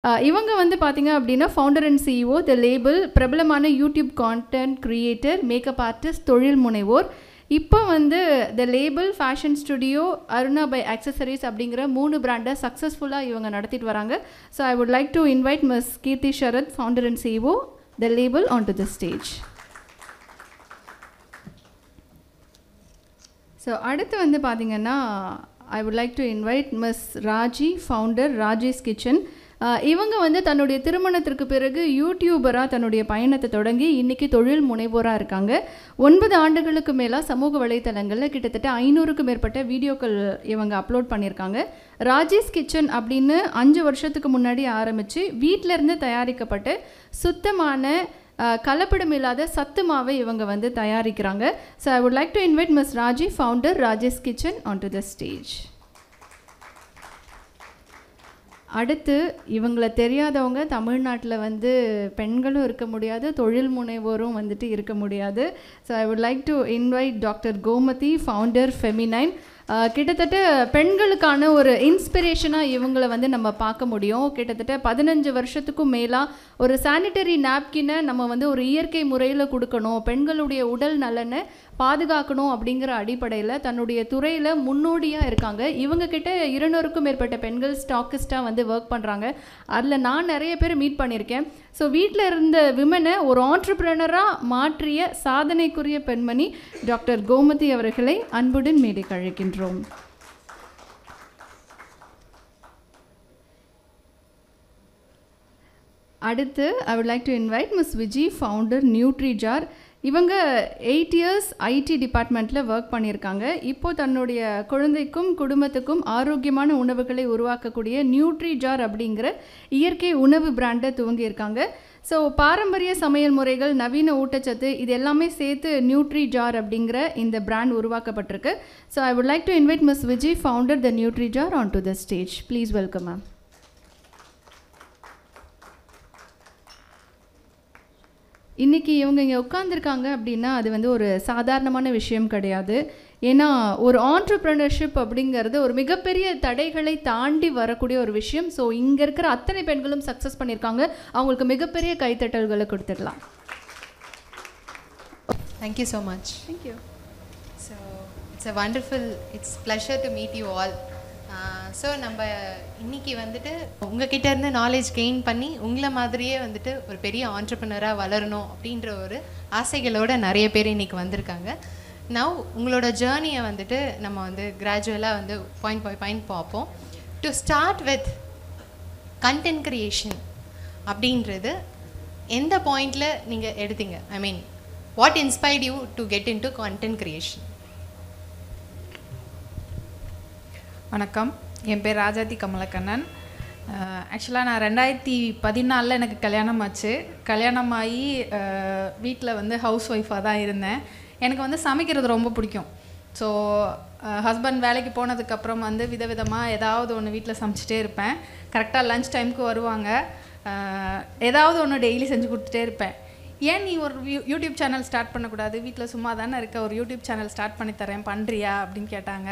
இவங்க வந்து பார்த்தீங்க அப்படின்னா founder and CEO the label, பிரபலமான YouTube content creator, makeup artist, தொழில் முனைவோர். இப்போ வந்து the label, fashion studio, Aruna by accessories அப்படிங்கிற 3 பிராண்டை சக்ஸஸ்ஃபுல்லாக இவங்க நடத்திட்டு வராங்க. So I would like to invite miss Keerthi Sharath, founder and CEO the label, on to the stage. So அடுத்து வந்து பார்த்தீங்கன்னா I would like to invite miss Raji, founder Rajes kitchen. இவங்க வந்து தன்னுடைய திருமணத்திற்கு பிறகு யூடியூபராக தன்னுடைய பயணத்தை தொடங்கி இன்றைக்கி தொழில் முனைவோராக இருக்காங்க. 9 ஆண்டுகளுக்கு மேலே சமூக வலைத்தளங்களில் கிட்டத்தட்ட 500க்கும் மேற்பட்ட வீடியோக்கள் இவங்க அப்லோட் பண்ணியிருக்காங்க. ராஜேஸ் கிச்சன் அப்படின்னு 5 வருஷத்துக்கு முன்னாடி ஆரம்பித்து வீட்டிலேருந்து தயாரிக்கப்பட்ட சுத்தமான கலப்படம் இல்லாத சத்து மாவை இவங்க வந்து தயாரிக்கிறாங்க. So I would like to invite miss Raji, founder Rajes kitchen, on to the stage. அடுத்து இவங்களை தெரியாதவங்க தமிழ்நாட்டில் வந்து பெண்களும் இருக்க முடியாது, தொழில் முனைவோரும் வந்துட்டு இருக்க முடியாது. So I would like to invite doctor Gomathi, founder feminine. கிட்டத்தட்ட பெண்களுக்கான ஒரு இன்ஸ்பிரேஷனாக இவங்களை வந்து நம்ம பார்க்க முடியும். கிட்டத்தட்ட 15 வருஷத்துக்கும் மேலாக ஒரு சானிட்டரி நாப்கினை நம்ம வந்து ஒரு இயற்கை முறையில் கொடுக்கணும், பெண்களுடைய உடல் நலனை பாதுகாக்கணும் அப்படிங்கிற அடிப்படையில் தன்னுடைய துறையில் முன்னோடியாக இருக்காங்க. இவங்கக்கிட்ட 200க்கும் மேற்பட்ட பெண்கள் ஸ்டாக்கிஸ்டாக வந்து ஒர்க் பண்ணுறாங்க. அதில் நான் நிறைய பேர் மீட் பண்ணியிருக்கேன். ஸோ வீட்டில் இருந்த விமனை ஒரு ஆண்டர்பிரினராக மாற்றிய சாதனைக்குரிய பெண்மணி டாக்டர் கோமதி அவர்களை அன்புடன் மேடைக்கு அழைக்கின்றோம். அடுத்து I would like to invite miss Viji, founder Nutrijar. இவங்க 8 இயர்ஸ் ஐடி டிபார்ட்மெண்ட்டில் ஒர்க் பண்ணியிருக்காங்க. இப்போது தன்னுடைய குழந்தைக்கும் குடும்பத்துக்கும் ஆரோக்கியமான உணவுகளை உருவாக்கக்கூடிய நியூட்ரிஜார் அப்படிங்கிற இயற்கை உணவு பிராண்டை துவங்கியிருக்காங்க. ஸோ பாரம்பரிய சமையல் முறைகள், நவீன ஊட்டச்சத்து, இது எல்லாமே சேர்த்து நியூட்ரிஜார் அப்படிங்கிற இந்த பிராண்ட் உருவாக்கப்பட்டிருக்கு. So I would like to invite miss Viji, founder the Nutrijar, on to the stage. Please welcome ma'am. இன்றைக்கி இவங்க இங்கே உட்காந்துருக்காங்க அப்படின்னா அது வந்து ஒரு சாதாரணமான விஷயம் கிடையாது. ஏன்னா ஒரு ஆண்டர்ப்ரெனர்ஷிப் அப்படிங்கிறது ஒரு மிகப்பெரிய தடைகளை தாண்டி வரக்கூடிய ஒரு விஷயம். ஸோ இங்கே இருக்கிற அத்தனை பெண்களும் சக்ஸஸ் பண்ணியிருக்காங்க. அவங்களுக்கு மிகப்பெரிய கைத்தட்டல்களை கொடுத்துடலாம். Thank you so much. Thank you. So it's a wonderful, it's pleasure to meet you all. So நம்ம இன்றைக்கி வந்துட்டு உங்ககிட்ட இருந்து நாலேஜ் கெயின் பண்ணி உங்களை மாதிரியே வந்துட்டு ஒரு பெரிய ஆண்டர்ப்ரனராக வளரணும் அப்படின்ற ஒரு ஆசைகளோடு நிறைய பேர் இன்றைக்கி வந்திருக்காங்க. நவ் உங்களோட ஜேர்னியை வந்துட்டு நம்ம வந்து கிராஜுவலாக வந்து பாயிண்ட் பை பாயிண்ட் பார்ப்போம். To start with content creation அப்படின்றது எந்த பாயிண்டில் நீங்கள் எடுத்தீங்க? I mean what inspired you to get into content creation? வணக்கம், என் பேர் ராஜாதி கமலக்கண்ணன். ஆக்சுவலாக நான் 2014 எனக்கு கல்யாணம் ஆச்சு. கல்யாணம் ஆகி வீட்டில் வந்து ஹவுஸ் ஒய்ஃபாக தான் இருந்தேன். எனக்கு வந்து சமைக்கிறது ரொம்ப பிடிக்கும். ஸோ ஹஸ்பண்ட் வேலைக்கு போனதுக்கப்புறம் வந்து விதவிதமாக ஏதாவது ஒன்று வீட்டில் சமைச்சிட்டே இருப்பேன். கரெக்டாக லன்ச் டைமுக்கு வருவாங்க, ஏதாவது ஒன்று டெய்லி செஞ்சு கொடுத்துட்டே இருப்பேன். ஏன் நீ ஒரு யூடியூப் சேனல் ஸ்டார்ட் பண்ணக்கூடாது, வீட்டில் சும்மா தானே இருக்க, ஒரு யூடியூப் சேனல் ஸ்டார்ட் பண்ணி தரேன், பண்ணுறியா அப்படின்னு கேட்டாங்க.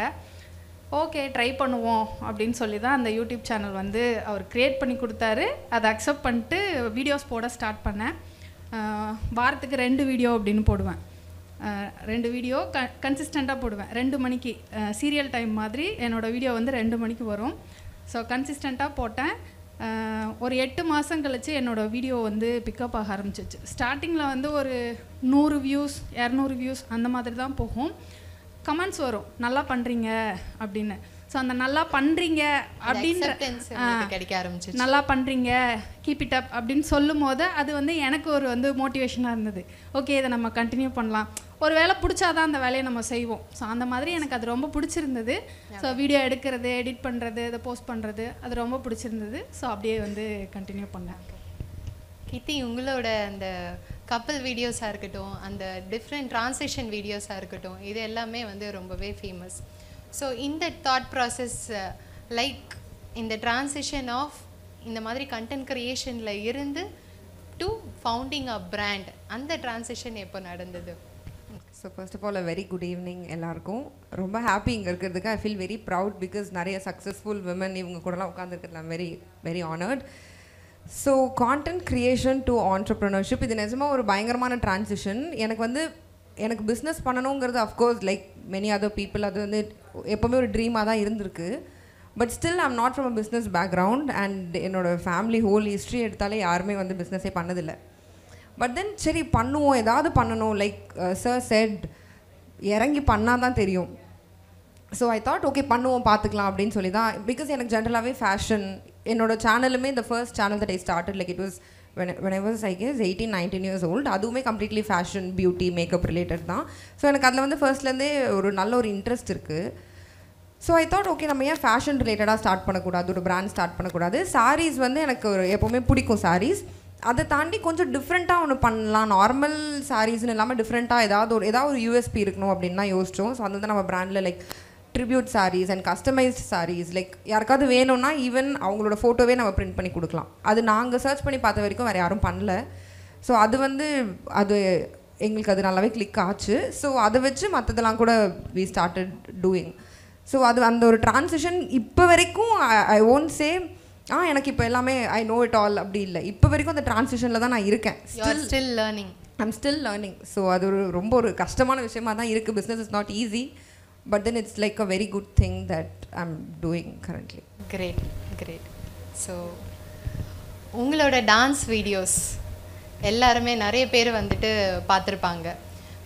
ஓகே ட்ரை பண்ணுவோம் அப்படின்னு சொல்லி தான் அந்த யூடியூப் சேனல் வந்து அவர் க்ரியேட் பண்ணி கொடுத்தாரு. அதை அக்செப்ட் பண்ணிட்டு வீடியோஸ் போட ஸ்டார்ட் பண்ணேன். வாரத்துக்கு 2 வீடியோ அப்படின்னு போடுவேன். 2 வீடியோ கன்சிஸ்டண்ட்டாக போடுவேன். 2 மணிக்கு சீரியல் டைம் மாதிரி என்னோடய வீடியோ வந்து 2 மணிக்கு வரும். ஸோ கன்சிஸ்டண்ட்டாக போட்டேன். ஒரு 8 மாதம் கழித்து என்னோடய வீடியோ வந்து பிக்கப் ஆக ஆரம்பிச்சிச்சு. ஸ்டார்டிங்கில் வந்து ஒரு 100 வியூஸ் 200 வியூஸ் அந்த மாதிரி தான் போகும். கமெண்ட்ஸ் வரும், நல்லா பண்ணுறீங்க அப்படின்னு. ஸோ அந்த நல்லா பண்ணுறீங்க அப்படின்ற கிடைக்க ஆரம்பிச்சு, நல்லா பண்ணுறீங்க, கீப் இட் அப் அப்படின்னு சொல்லும் போது அது வந்து எனக்கு ஒரு வந்து மோட்டிவேஷனாக இருந்தது. ஓகே இதை நம்ம கண்டினியூ பண்ணலாம், ஒரு வேலை பிடிச்சாதான் அந்த வேலையை நம்ம செய்வோம். ஸோ அந்த மாதிரி எனக்கு அது ரொம்ப பிடிச்சிருந்தது. ஸோ வீடியோ எடுக்கிறது, எடிட் பண்ணுறது, அதை போஸ்ட் பண்ணுறது அது ரொம்ப பிடிச்சிருந்தது. ஸோ அப்படியே வந்து கண்டினியூ பண்ணேன். கீர்த்தி, உங்களோட அந்த கப்பல் வீடியோஸாக இருக்கட்டும், அந்த டிஃப்ரெண்ட் ட்ரான்ஸ்லேஷன் வீடியோஸாக இருக்கட்டும், இது எல்லாமே வந்து ரொம்பவே ஃபேமஸ். ஸோ இந்த தாட் ப்ராசஸ், லைக் இந்த ட்ரான்சிஷன் ஆஃப் இந்த மாதிரி கண்டென்ட் க்ரியேஷனில் இருந்து டு ஃபவுண்டிங் அ பிராண்ட், அந்த ட்ரான்சிஷன் எப்போ நடந்தது? So first of all very good evening எல்லாருக்கும். ரொம்ப ஹாப்பி இங்கே இருக்கிறதுக்கு. I feel very proud because நிறைய சக்ஸஸ்ஃபுல் விமன் இவங்க கூடலாம் உட்காந்துருக்கிறது. I'm very very honoured. So content creation to entrepreneurship இது நிஜமாக ஒரு பயங்கரமான ட்ரான்சிஷன். எனக்கு பிஸ்னஸ் பண்ணணுங்கிறது of course like many other people அது வந்து எப்போவுமே ஒரு ட்ரீமாக தான் இருந்திருக்கு. But still I'm not from a business background and என்னோடய ஃபேமிலி ஹோல் ஹிஸ்ட்ரி எடுத்தாலே யாருமே வந்து பிஸ்னஸே பண்ணதில்லை. பட் தென் சரி பண்ணுவோம், ஏதாவது பண்ணணும், லைக் சார் செட் இறங்கி பண்ணால் தான் தெரியும். ஸோ ஐ தாட் ஓகே பண்ணுவோம் பார்த்துக்கலாம் அப்படின்னு சொல்லி தான். பிகாஸ் எனக்கு ஜென்ரலாகவே ஃபேஷன் என்னோடய சேனலுமே இந்த first channel that I started like it was when I was I guess 18-19 years old. அதுவுமே completely fashion beauty makeup related தான். ஸோ எனக்கு அதில் வந்து ஃபர்ஸ்ட்லேருந்தே ஒரு நல்ல ஒரு இன்ட்ரெஸ்ட் இருக்குது. ஸோ ஐ தாட் ஓகே நம்ம ஏன் ஃபேஷன் ரிலேட்டடாக ஸ்டார்ட் பண்ணக்கூடாது, ஒரு பிராண்ட் ஸ்டார்ட் பண்ணக்கூடாது. சாரீஸ் வந்து எனக்கு ஒரு எப்போவுமே பிடிக்கும் சாரீஸ். அதை தாண்டி கொஞ்சம் டிஃப்ரெண்ட்டாக ஒன்று பண்ணலாம், நார்மல் சாரீஸ்னு இல்லாமல் டிஃப்ரெண்ட்டாக ஏதாவது ஒரு யூஎஸ்பி இருக்கணும் அப்படின்னு தான் யோசித்தோம். ஸோ அது வந்து நம்ம பிராண்டில் like tribute sarees and customised sarees like யாருக்காவது வேணும்னா ஈவன் அவங்களோட ஃபோட்டோவே நம்ம பிரிண்ட் பண்ணி கொடுக்கலாம். அது நாங்கள் சர்ச் பண்ணி பார்த்த வரைக்கும் வேறு யாரும் பண்ணல. ஸோ அது எங்களுக்கு அது நல்லாவே கிளிக் ஆச்சு. ஸோ அதை வச்சு மற்றதெல்லாம் கூட வி ஸ்டார்டட் டூயிங். ஸோ அந்த ஒரு ட்ரான்சிஷன் இப்போ வரைக்கும் ஐ ஓன்ட் சே எனக்கு இப்போ எல்லாமே ஐ நோ இட் ஆல் அப்படி இல்லை. இப்போ வரைக்கும் அந்த ட்ரான்சிஷனில் தான் நான் இருக்கேன். Still learning. I'm still learning. So அது ரொம்ப ஒரு கஷ்டமான விஷயமா தான் இருக்குது. Business is not easy. But then it's like a very good thing that I'm doing currently. Great. So உங்களோட டான்ஸ் வீடியோஸ் எல்லாருமே நிறைய பேர் வந்துட்டு பார்த்துருப்பாங்க.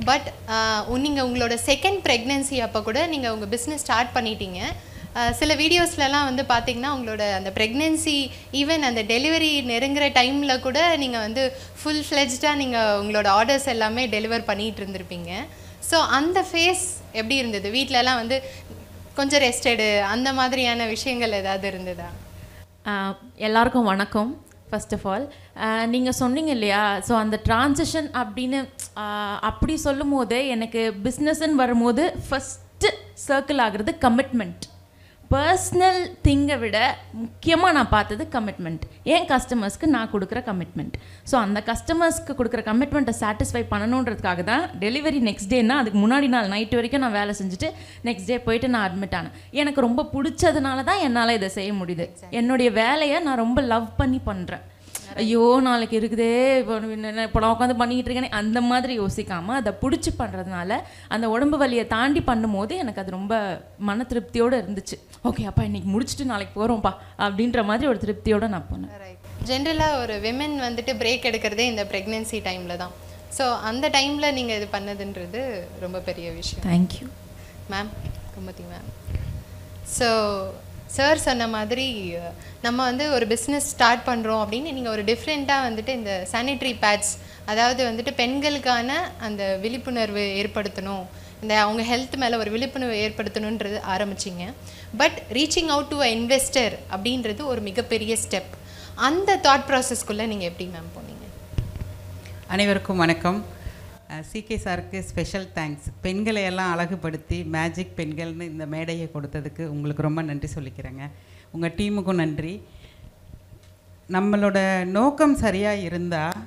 பட் நீங்கள் உங்களோட செகண்ட் ப்ரெக்னென்சி அப்போ கூட நீங்கள் உங்கள் பிஸ்னஸ் ஸ்டார்ட் பண்ணிட்டீங்க. சில வீடியோஸ்லலாம் வந்து பார்த்திங்கன்னா உங்களோட அந்த ப்ரெக்னென்சி ஈவன் அந்த டெலிவரி நெருங்குற டைமில் கூட நீங்கள் வந்து ஃபுல் ஃப்ளெஜ்டாக நீங்கள் உங்களோட ஆர்டர்ஸ் எல்லாமே டெலிவர் பண்ணிகிட்டு இருந்திருப்பீங்க. ஸோ அந்த ஃபேஸ் எப்படி இருந்தது? வீட்டிலலாம் வந்து கொஞ்சம் ரெஸ்டடு அந்த மாதிரியான விஷயங்கள் ஏதாவது இருந்ததா? எல்லாருக்கும் வணக்கம். ஃபர்ஸ்ட் ஆஃப் ஆல் நீங்கள் சொன்னீங்க இல்லையா, ஸோ அந்த ட்ரான்சிஷன் அப்படின்னு அப்படி சொல்லும் போது எனக்கு பிஸ்னஸ்ன்னு வரும்போது ஃபஸ்ட்டு சர்க்கிள் ஆகிறது கமிட்மெண்ட். பர்சனல் திங்கை விட முக்கியமாக நான் பார்த்தது கமிட்மெண்ட். என் கஸ்டமர்ஸ்க்கு நான் கொடுக்குற கமிட்மெண்ட். ஸோ அந்த கஸ்டமர்ஸ்க்கு கொடுக்குற கமிட்மெண்ட்டை சாட்டிஸ்ஃபை பண்ணணுன்றதுக்காக தான் டெலிவரி நெக்ஸ்ட் டேன்னா அதுக்கு முன்னாடி நாள் நைட்டு வரைக்கும் நான் வேலை செஞ்சுட்டு நெக்ஸ்ட் டே போயிட்டு நான் அட்மிட் ஆனேன். எனக்கு ரொம்ப பிடிச்சதுனால தான் என்னால் இதை செய்ய முடியுது. என்னுடைய வேலையை நான் ரொம்ப லவ் பண்ணி பண்ணுறேன். ஐயோ நாளைக்கு இருக்குதே இப்போ நான் உட்காந்து பண்ணிக்கிட்டு இருக்கேனே அந்த மாதிரி யோசிக்காமல் அதை பிடிச்சி பண்ணுறதுனால அந்த உடம்பு வலியை தாண்டி பண்ணும்போது எனக்கு அது ரொம்ப மன திருப்தியோடு இருந்துச்சு. ஓகே அப்பா இன்றைக்கி முடிச்சுட்டு நாளைக்கு போகிறோம்ப்பா அப்படின்ற மாதிரி ஒரு திருப்தியோடு நான் போனேன். ஜென்ரலாக ஒரு விமென் வந்துட்டு பிரேக் எடுக்கிறதே இந்த ப்ரெக்னென்சி டைமில் தான். ஸோ அந்த டைமில் நீங்கள் இது பண்ணதுன்றது ரொம்ப பெரிய விஷயம். Thank you ma'am. Kumathi ma'am. So sir சொன்ன மாதிரி நம்ம வந்து ஒரு பிஸ்னஸ் ஸ்டார்ட் பண்ணுறோம் அப்படின்னு நீங்கள் ஒரு டிஃப்ரெண்ட்டாக வந்துட்டு இந்த சானிட்ரி பேட்ஸ் அதாவது வந்துட்டு பெண்களுக்கான அந்த விழிப்புணர்வு ஏற்படுத்தணும், இந்த அவங்க ஹெல்த் மேலே ஒரு விழிப்புணர்வு ஏற்படுத்தணுன்றது ஆரம்பிச்சிங்க. But reaching out to a investor அப்படின்றது ஒரு மிகப்பெரிய ஸ்டெப். அந்த தாட் ப்ராசஸ்க்குள்ளே நீங்கள் எப்படி மேம் போனீங்க? அனைவருக்கும் வணக்கம். சிகே சாருக்கு ஸ்பெஷல் தேங்க்ஸ். பெண்களை எல்லாம் அழகுபடுத்தி மேஜிக் பெண்கள்னு இந்த மேடையை கொடுத்ததுக்கு உங்களுக்கு ரொம்ப நன்றி சொல்லிக்கிறேங்க. உங்கள் டீமுக்கும் நன்றி. நம்மளோட நோக்கம் சரியாக இருந்தால்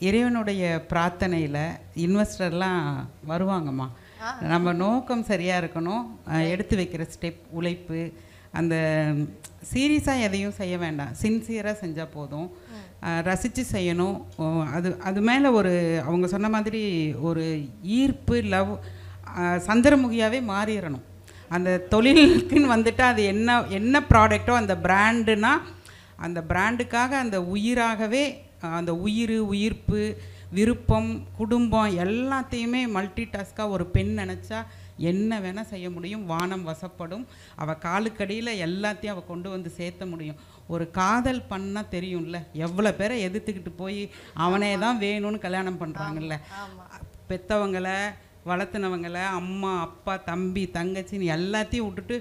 இறைவனுடைய பிரார்த்தனையில் இன்வெஸ்டர்லாம் வருவாங்கம்மா. நம்ம நோக்கம் சரியாக இருக்கணும். எடுத்து வைக்கிற ஸ்டெப், உழைப்பு, அந்த சீரியஸாக எதையும் செய்ய வேண்டாம், சின்சியராக செஞ்சால் போதும். ரசித்து செய்யணும். அது மேலே ஒரு அவங்க சொன்ன மாதிரி ஒரு ஈர்ப்பு, லவ், சந்திரமுகியாகவே மாறிடணும். அந்த தொழிலுக்குன்னு வந்துட்டு அது என்ன ப்ராடக்டோ அந்த பிராண்டுனா அந்த பிராண்டுக்காக அந்த உயிராகவே அந்த உயிர்ப்பு, விருப்பம், குடும்பம் எல்லாத்தையுமே மல்டி டாஸ்காக ஒரு பெண் நினச்சா என்ன வேணால் செய்ய முடியும். வானம் வசப்படும். அவள் காலுக்கடியில் எல்லாத்தையும் அவள் கொண்டு வந்து சேர்த்த முடியும். ஒரு காதல் பண்ணால் தெரியும்ல, எவ்வளோ பேரை எதிர்த்துக்கிட்டு போய் அவனே தான் வேணும்னு கல்யாணம் பண்ணுறாங்கல்ல. பெற்றவங்களை வளர்த்துனவங்களை அம்மா அப்பா தம்பி தங்கச்சின்னு எல்லாத்தையும் விட்டுட்டு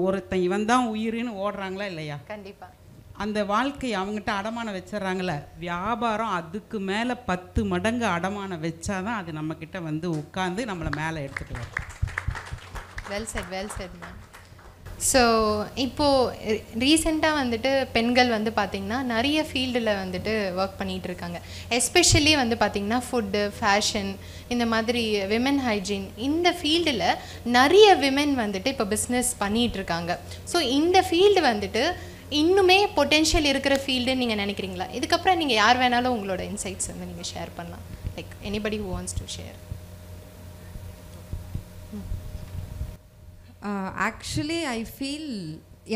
ஒருத்தன் இவன் தான் உயிர்னு ஓடுறாங்களா இல்லையா? கண்டிப்பாக. அந்த வாழ்க்கை அவங்ககிட்ட அடமானம் வச்சிடறாங்கள. வியாபாரம் அதுக்கு மேலே 10 மடங்கு அடமானம் வச்சாதான் அது நம்மக்கிட்ட வந்து உட்காந்து நம்மளை மேலே எடுத்துக்கலாம். Well set ma'am. ஸோ இப்போது ரீசெண்டாக வந்துட்டு பெண்கள் வந்து பார்த்திங்கன்னா நிறைய ஃபீல்டில் வந்துட்டு ஒர்க் பண்ணிகிட்டு இருக்காங்க. எஸ்பெஷலி வந்து பார்த்திங்கன்னா ஃபுட்டு, ஃபேஷன், இந்த மாதிரி விமென் ஹைஜீன், இந்த ஃபீல்டில் நிறைய விமென் வந்துட்டு இப்போ பிஸ்னஸ் பண்ணிகிட்டு இருக்காங்க. ஸோ இந்த ஃபீல்டு வந்துட்டு இன்னுமே பொட்டென்ஷியல் இருக்கிற ஃபீல்டுன்னு நீங்கள் நினைக்கிறீங்களா? இதுக்கப்புறம் நீங்கள் யார் வேணாலும் உங்களோட இன்சைட்ஸ் வந்து நீங்கள் ஷேர் பண்ணலாம். Like anybody who wants to share. Actually I feel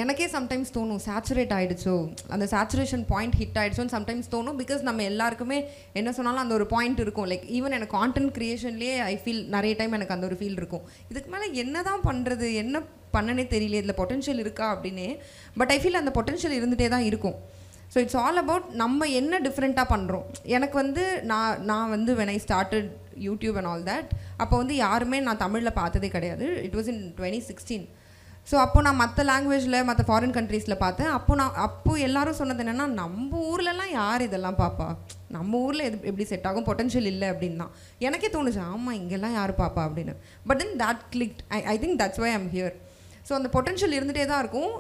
எனக்கே சம்டைம்ஸ் தோணும் சேச்சுரேட் ஆகிடுச்சோ, அந்த சேச்சுரேஷன் பாயிண்ட் ஹிட் ஆகிடுச்சோன்னு சம்டைம்ஸ் தோணும். பிகாஸ் நம்ம எல்லாருக்குமே என்ன சொன்னாலும் அந்த ஒரு பாயிண்ட் இருக்கும். லைக் ஈவன் எனக்கு கான்டென்ட் க்ரியேஷன்லேயே ஐ ஃபீல் நிறைய டைம் எனக்கு அந்த ஒரு ஃபீல் இருக்கும், இதுக்கு மேலே என்ன தான் பண்ணுறது, என்ன பண்ணனே தெரியல, இதில் பொட்டென்ஷியல் இருக்கா அப்படின்னு. பட் ஐ ஃபீல் அந்த பொட்டென்ஷியல் இருந்துகிட்டே தான் இருக்கும். ஸோ இட்ஸ் ஆல் அபவுட் நம்ம என்ன டிஃப்ரெண்ட்டாக பண்ணுறோம். எனக்கு வந்து நான் வந்து when I started YouTube and all that, அப்போ வந்து யாருமே நான் தமிழில் பார்த்ததே கிடையாது. It was in 2016. ஸோ அப்போ நான் மற்ற லாங்குவேஜில் மற்ற ஃபாரின் கண்ட்ரீஸில் பார்த்தேன். அப்போ எல்லாரும் சொன்னது என்னென்னா, நம்ம ஊர்லலாம் யார் இதெல்லாம் பாப்பா, நம்ம ஊரில் எப்படி செட் ஆகும், பொட்டென்ஷியல் இல்லை அப்படின்னு தான் எனக்கே தோணுச்சு. ஆமாம், இங்கெல்லாம் யார் பாப்பா அப்படின்னு. But then that clicked. I think that's why I'm here. So அந்த பொட்டென்ஷியல் இருந்துகிட்டே தான் இருக்கும்.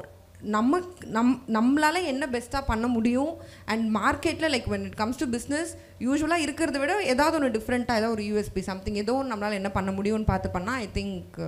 நம்மளால் என்ன பெஸ்ட்டாக பண்ண முடியும். அண்ட் மார்க்கெட்டில் like when it comes to business யூஸ்வலாக இருக்கிறத விட ஏதாவது ஒன்று டிஃப்ரெண்ட்டாக, ஏதாவது ஒரு யூஎஸ்பி சம்திங் ஏதோ ஒன்று நம்மளால் என்ன பண்ண முடியும்னு பார்த்து பண்ணால் ஐ திங்க்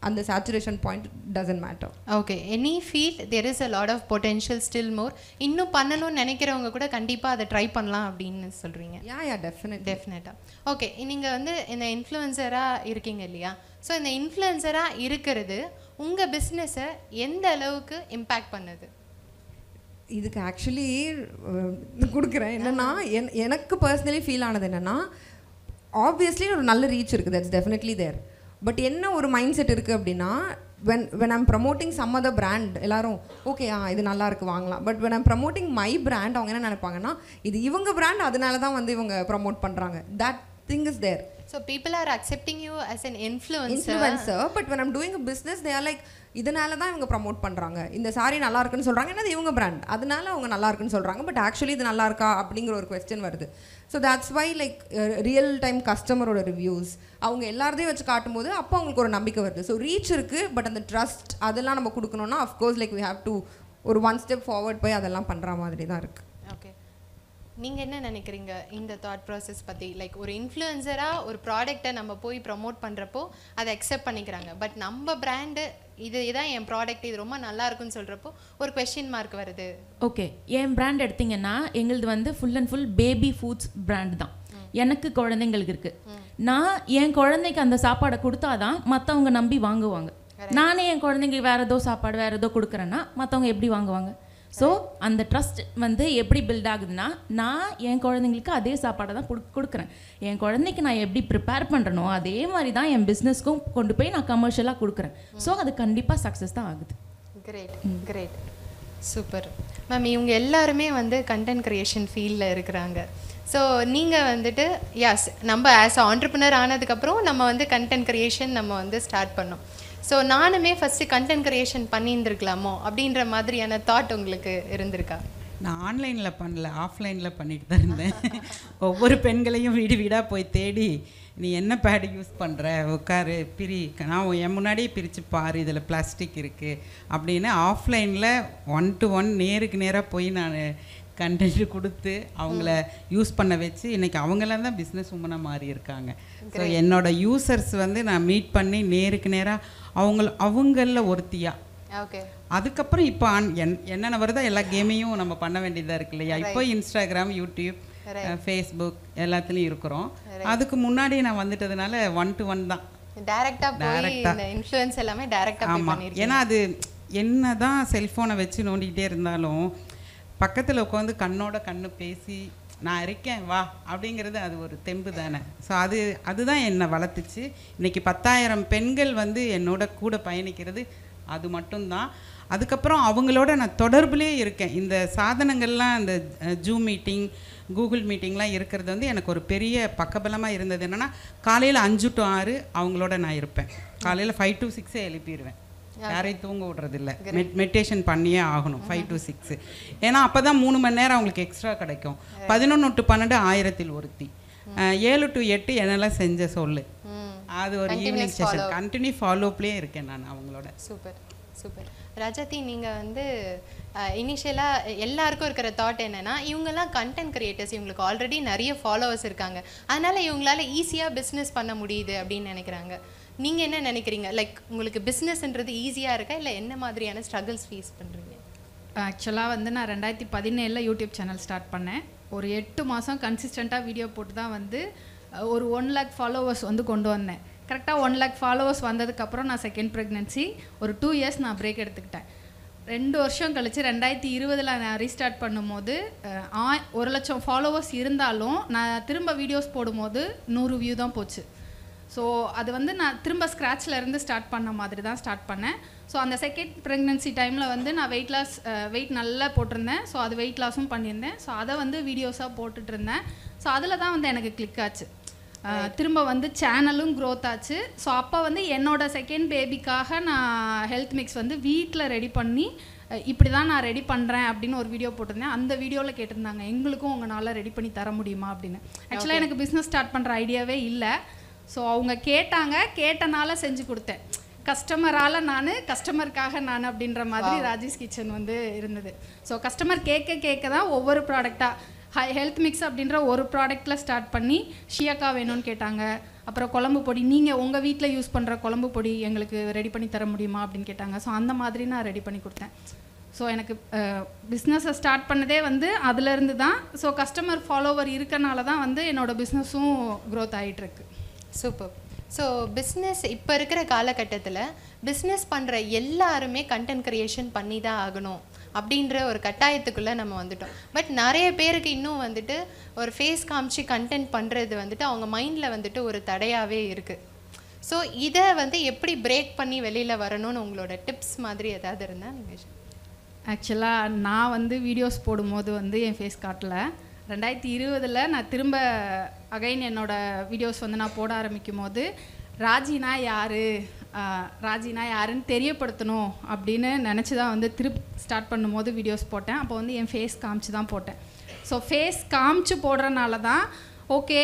அந்த saturation point doesn't matter. Okay, any field there is a lot of potential still more. இன்னும் பண்ணணும்னு நினைக்கிறவங்க கூட கண்டிப்பாக அதை ட்ரை பண்ணலாம் அப்படின்னு சொல்கிறீங்க. யா டெஃபினட்டாக. ஓகே, நீங்கள் வந்து இந்த இன்ஃப்ளூயன்சராக இருக்கீங்க இல்லையா? ஸோ இந்த இன்ஃப்ளூயன்சராக இருக்கிறது உங்கள் பிஸ்னஸை எந்த அளவுக்கு இம்பேக்ட் பண்ணுது? இதுக்கு ஆக்சுவலி கொடுக்குறேன். என்னென்னா எனக்கு பர்சனலி ஃபீல் ஆனது என்னென்னா, ஆப்வியஸ்லி ஒரு நல்ல ரீச் இருக்குது, தட்ஸ் டெஃபினெட்லி தேர். பட் என்ன ஒரு மைண்ட் செட் இருக்குது அப்படின்னா, when I'm promoting some other brand, எல்லாரும் ஓகே இது நல்லா இருக்குது வாங்கலாம். But when I'm promoting my brand, அவங்க என்ன நினைப்பாங்கன்னா, இது இவங்க பிராண்ட் அதனால தான் வந்து இவங்க ப்ரமோட் பண்ணுறாங்க. that thing is there. So people are accepting you as an influencer. But when I'm doing a business, they are like, இதனால தான் இவங்க ப்ரமோட் பண்ணுறாங்க, இந்த சாரி நல்லா இருக்குன்னு சொல்கிறாங்க, என்னது இவங்க பிராண்ட் அதனால அவங்க நல்லா இருக்குன்னு சொல்கிறாங்க. பட் ஆக்சுவலி இது நல்லா இருக்கா அப்படிங்கிற ஒரு கொஸ்டின் வருது. So that's why like real time கஸ்டமரோட ரிவ்யூஸ் அவங்க எல்லாத்தையும் வச்சு காட்டும்போது அப்போ அவங்களுக்கு ஒரு நம்பிக்கை வருது. ஸோ ரீச் இருக்குது, பட் அந்த ட்ரஸ்ட் அதெல்லாம் நம்ம கொடுக்கணும்னா of course like we have to ஒரு 1 step ஃபார்வர்ட் போய் அதெல்லாம் பண்ணுற மாதிரி தான் இருக்குது. ஓகே, நீங்கள் என்ன நினைக்கிறீங்க இந்த தாட் ப்ராசஸ் பற்றி? லைக் ஒரு இன்ஃப்ளூயன்சராக ஒரு ப்ராடக்டை நம்ம போய் ப்ரமோட் பண்ணுறப்போ அதை அக்செப்ட் பண்ணிக்கிறாங்க. பட் நம்ம பிராண்டு இதுதான் என் ப்ராடக்ட், இது ரொம்ப நல்லா இருக்குன்னு சொல்கிறப்போ ஒரு கொஸ்டின் மார்க் வருது. ஓகே, என் பிராண்ட் எடுத்திங்கன்னா எங்களது வந்து full and full baby foods brand தான். எனக்கு குழந்தைங்களுக்கு இருக்குது. நான் என் குழந்தைக்கு அந்த சாப்பாடை கொடுத்தாதான் மற்றவங்க நம்பி வாங்குவாங்க. நானே என் குழந்தைங்களுக்கு வேறு ஏதோ சாப்பாடு வேறு ஏதோ கொடுக்குறேன்னா மற்றவங்க எப்படி வாங்குவாங்க? ஸோ அந்த ட்ரஸ்ட் வந்து எப்படி பில்ட் ஆகுதுன்னா, நான் என் குழந்தைங்களுக்கு அதே சாப்பாடை தான் கொடுக்குறேன். என் குழந்தைக்கு நான் எப்படி ப்ரிப்பேர் பண்ணுறனோ அதே மாதிரி தான் என் பிஸ்னஸ்க்கும் கொண்டு போய் நான் கமர்ஷியலாக கொடுக்குறேன். ஸோ அது கண்டிப்பாக சக்ஸஸ் தான் ஆகுது. Great, super ma'am. இவங்க எல்லாருமே வந்து கண்டென்ட் க்ரியேஷன் ஃபீல்டில் இருக்கிறாங்க. ஸோ நீங்கள் வந்துட்டு யாஸ் நம்ம ஆஸ் ஆண்டர்ப்ரனர் ஆனதுக்கப்புறம் நம்ம வந்து கண்டென்ட் க்ரியேஷன் நம்ம வந்து ஸ்டார்ட் பண்ணோம். ஸோ நானுமே ஃபஸ்ட்டு கண்டென்ட் க்ரியேஷன் பண்ணியிருந்துருக்கலாமோ அப்படின்ற மாதிரியான தாட் உங்களுக்கு இருந்திருக்கா? நான் ஆன்லைனில் பண்ணல, ஆஃப்லைனில் பண்ணிட்டு தான் இருந்தேன். ஒவ்வொரு பெண்களையும் வீடு வீடாக போய் தேடி, நீ என்ன பேடு யூஸ் பண்ணுற, உட்காரு பிரி, நான் என் முன்னாடியே பிரித்து பாரு, இதில் பிளாஸ்டிக் இருக்குது அப்படின்னு ஆஃப்லைனில் 1 to 1 நேருக்கு நேராக போய் நான் கண்டென்ட் கொடுத்து அவங்கள யூஸ் பண்ண வச்சு இன்றைக்கி அவங்களாம் தான் பிஸ்னஸ் உமனாக மாறி இருக்காங்க. ஸோ என்னோடய யூசர்ஸ் வந்து நான் மீட் பண்ணி நேருக்கு நேராக அவங்களில் ஒருத்தியா. ஓகே, அதுக்கப்புறம் இப்போ என்னென்ன வருதோ எல்லா கேமையும் நம்ம பண்ண வேண்டியதாக இருக்கு இல்லையா? இப்போ இன்ஸ்டாகிராம், யூடியூப், ஃபேஸ்புக் எல்லாத்துலேயும் இருக்கிறோம். அதுக்கு முன்னாடி நான் வந்துட்டதுனால 1 to 1 தான் டைரக்டாக இன்ஃப்ளூயன்ஸ் எல்லாமே டைரக்டாக. ஆமாம், ஏன்னா அது என்ன தான் செல்ஃபோனை வச்சு நோண்டிக்கிட்டே இருந்தாலும் பக்கத்தில் உட்காந்து கண்ணோட கண்ணு பேசி நான் இருக்கேன் வா அப்படிங்கிறது அது ஒரு தெம்பு தானே. ஸோ அதுதான் என்னை வளர்த்துச்சு. இன்றைக்கி 10,000 பெண்கள் வந்து என்னோட கூட பயணிக்கிறது அது மட்டும்தான். அதுக்கப்புறம் அவங்களோட நான் தொடர்புலேயே இருக்கேன். இந்த சாதனங்கள்லாம் இந்த ஜூம் மீட்டிங், கூகுள் மீட்டிங்லாம் இருக்கிறது வந்து எனக்கு ஒரு பெரிய பக்கபலமாக இருந்தது. என்னென்னா காலையில் 5 to 6 அவங்களோட நான் இருப்பேன். காலையில் 5 to 6 எழுப்பிடுவேன். யாரையும் தூங்க விட்றதில்ல, மெடிடேஷன் பண்ணியே ஆகணும் 5 to 6. ஏன்னா அப்போ தான் 3 மணி நேரம் அவங்களுக்கு எக்ஸ்ட்ரா கிடைக்கும். 11 to 12 1000 ஒருத்தி, 7 to 8 என்னெல்லாம் செஞ்ச சொல்லு, அது ஒரு ஈவினிங் செஷன் கண்டினியூ ஃபாலோப்லேயே இருக்கேன் நான் அவங்களோட. சூப்பர். ராஜாத்தி, நீங்கள் வந்து இனிஷியலாக எல்லாருக்கும் இருக்கிற தாட் என்னென்னா, இவங்கெல்லாம் கண்டென்ட் கிரியேட்டர்ஸ், இவங்களுக்கு ஆல்ரெடி நிறைய ஃபாலோவர்ஸ் இருக்காங்க, அதனால் இவங்களால ஈஸியாக பிஸ்னஸ் பண்ண முடியுது அப்படின்னு நினைக்கிறாங்க. நீங்கள் என்ன நினைக்கிறீங்க? லைக் உங்களுக்கு பிஸ்னஸ்ன்றது ஈஸியாக இருக்கா, இல்லை என்ன மாதிரியான ஸ்ட்ரகிள்ஸ் ஃபேஸ் பண்ணுறீங்க? ஆக்சுவலாக வந்து நான் 2017 யூடியூப் சேனல் ஸ்டார்ட் பண்ணேன். ஒரு 8 மாதம் கன்சிஸ்டண்ட்டாக வீடியோ போட்டு தான் வந்து ஒரு 1 lakh ஃபாலோவர்ஸ் வந்து கொண்டு வந்தேன். கரெக்டாக 1 lakh ஃபாலோவர்ஸ் வந்ததுக்கப்புறம் நான் செகண்ட் ப்ரெக்னென்சி ஒரு 2 years நான் பிரேக் எடுத்துக்கிட்டேன். 2 வருஷம் கழித்து 2020 நான் ரீஸ்டார்ட் பண்ணும்போது 1 லட்சம் ஃபாலோவர்ஸ் இருந்தாலும் நான் திரும்ப வீடியோஸ் போடும்போது 100 வியூ தான் போச்சு. ஸோ அது வந்து நான் திரும்ப ஸ்க்ராட்சில் இருந்து ஸ்டார்ட் பண்ண மாதிரி தான் ஸ்டார்ட் பண்ணேன். ஸோ அந்த செகண்ட் ப்ரெக்னென்சி டைமில் வந்து நான் வெயிட் நல்லா போட்டிருந்தேன். ஸோ அது வெயிட் லாஸும் பண்ணியிருந்தேன். ஸோ அதை வந்து வீடியோஸாக போட்டுட்டு இருந்தேன். ஸோ அதில் தான் வந்து எனக்கு கிளிக் ஆச்சு. திரும்ப வந்து சேனலும் க்ரோத் ஆச்சு. ஸோ அப்போ வந்து என்னோட செகண்ட் பேபிக்காக நான் ஹெல்த் மிக்ஸ் வந்து வீட்டில் ரெடி பண்ணி இப்படி தான் நான் ரெடி பண்ணுறேன் அப்படின்னு ஒரு வீடியோ போட்டிருந்தேன். அந்த வீடியோவில் கேட்டிருந்தாங்க, எங்களுக்கும் உங்களால் ரெடி பண்ணி தர முடியுமா அப்படின்னு. ஆக்சுவலாக எனக்கு பிஸ்னஸ் ஸ்டார்ட் பண்ணுற ஐடியாவே இல்லை. ஸோ அவங்க கேட்டனால செஞ்சு கொடுத்தேன். கஸ்டமரால் கஸ்டமருக்காக நான் அப்படின்ற மாதிரி ராஜேஷ் கிச்சன் வந்து இருந்தது. ஸோ கஸ்டமர் கேட்க தான் ஒவ்வொரு ப்ராடக்டாக ஹெல்த் மிக்ஸ் அப்படின்ற ஒரு ப்ராடக்டில் ஸ்டார்ட் பண்ணி ஷியாக்கா வேணும்னு கேட்டாங்க. அப்புறம் குழம்பு பொடி, நீங்கள் உங்கள் வீட்டில் யூஸ் பண்ணுற குழம்பு பொடி எங்களுக்கு ரெடி பண்ணி தர முடியுமா அப்படின்னு கேட்டாங்க. ஸோ அந்த மாதிரி நான் ரெடி பண்ணி கொடுத்தேன். ஸோ எனக்கு பிஸ்னஸை ஸ்டார்ட் பண்ணதே வந்து அதுலேருந்து தான். ஸோ கஸ்டமர் ஃபாலோவர் இருக்கனால தான் வந்து என்னோடய பிஸ்னஸும் க்ரோத் ஆகிட்டுருக்கு. சூப்பர். ஸோ பிஸ்னஸ் இப்போ இருக்கிற காலகட்டத்தில் பிஸ்னஸ் பண்ணுற எல்லாருமே கண்டென்ட் க்ரியேஷன் பண்ணி தான் ஆகணும் அப்படின்ற ஒரு கட்டாயத்துக்குள்ளே நம்ம வந்துட்டோம். பட் நிறைய பேருக்கு இன்னும் வந்துட்டு ஒரு ஃபேஸ் காமிச்சு கண்டென்ட் பண்ணுறது வந்துட்டு அவங்க மைண்டில் வந்துட்டு ஒரு தடையாகவே இருக்குது. ஸோ இதை வந்து எப்படி பிரேக் பண்ணி வெளியில் வரணும்னு உங்களோட டிப்ஸ் மாதிரி ஏதாவது இருந்தால் நீங்கள். ஆக்சுவலாக நான் வந்து வீடியோஸ் போடும்போது வந்து என் ஃபேஸ் காட்டல. 2020 நான் திரும்ப அகைன் என்னோடய வீடியோஸ் வந்து நான் போட ஆரம்பிக்கும் போது ராஜினா யாருன்னு தெரியப்படுத்தணும் அப்படின்னு நினச்சி தான் வந்து ஸ்டார்ட் பண்ணும்போது வீடியோஸ் போட்டேன். அப்போ வந்து என் ஃபேஸ் காமிச்சு தான் போட்டேன். ஸோ ஃபேஸ் காமிச்சு போடுறனால தான் ஓகே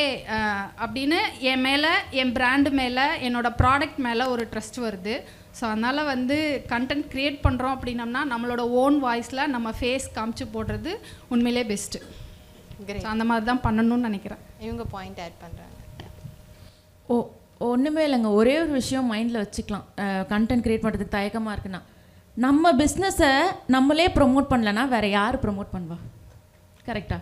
அப்படின்னு என் மேலே, என் பிராண்டு மேலே, என்னோடய ப்ராடக்ட் மேலே ஒரு ட்ரஸ்ட் வருது. ஸோ அதனால் வந்து கண்டென்ட் க்ரியேட் பண்ணுறோம் அப்படின்னம்னா நம்மளோட ஓன் வாய்ஸில் நம்ம ஃபேஸ் காமிச்சு போடுறது உண்மையிலே பெஸ்ட்டு. அந்த மாதிரி தான் பண்ணணும்னு நினைக்கிறேன். இவங்க பாயிண்ட் ஆட் பண்ணுறாங்க. ஒன்றுமே இல்லைங்க, ஒரே ஒரு விஷயம் மைண்டில் வச்சுக்கலாம். கண்டென்ட் க்ரியேட் பண்ணுறதுக்கு தயக்கமாக இருக்குன்னா, நம்ம பிஸ்னஸை நம்மளே ப்ரொமோட் பண்ணலன்னா வேறு யார் ப்ரொமோட் பண்ணுவா? கரெக்டாக?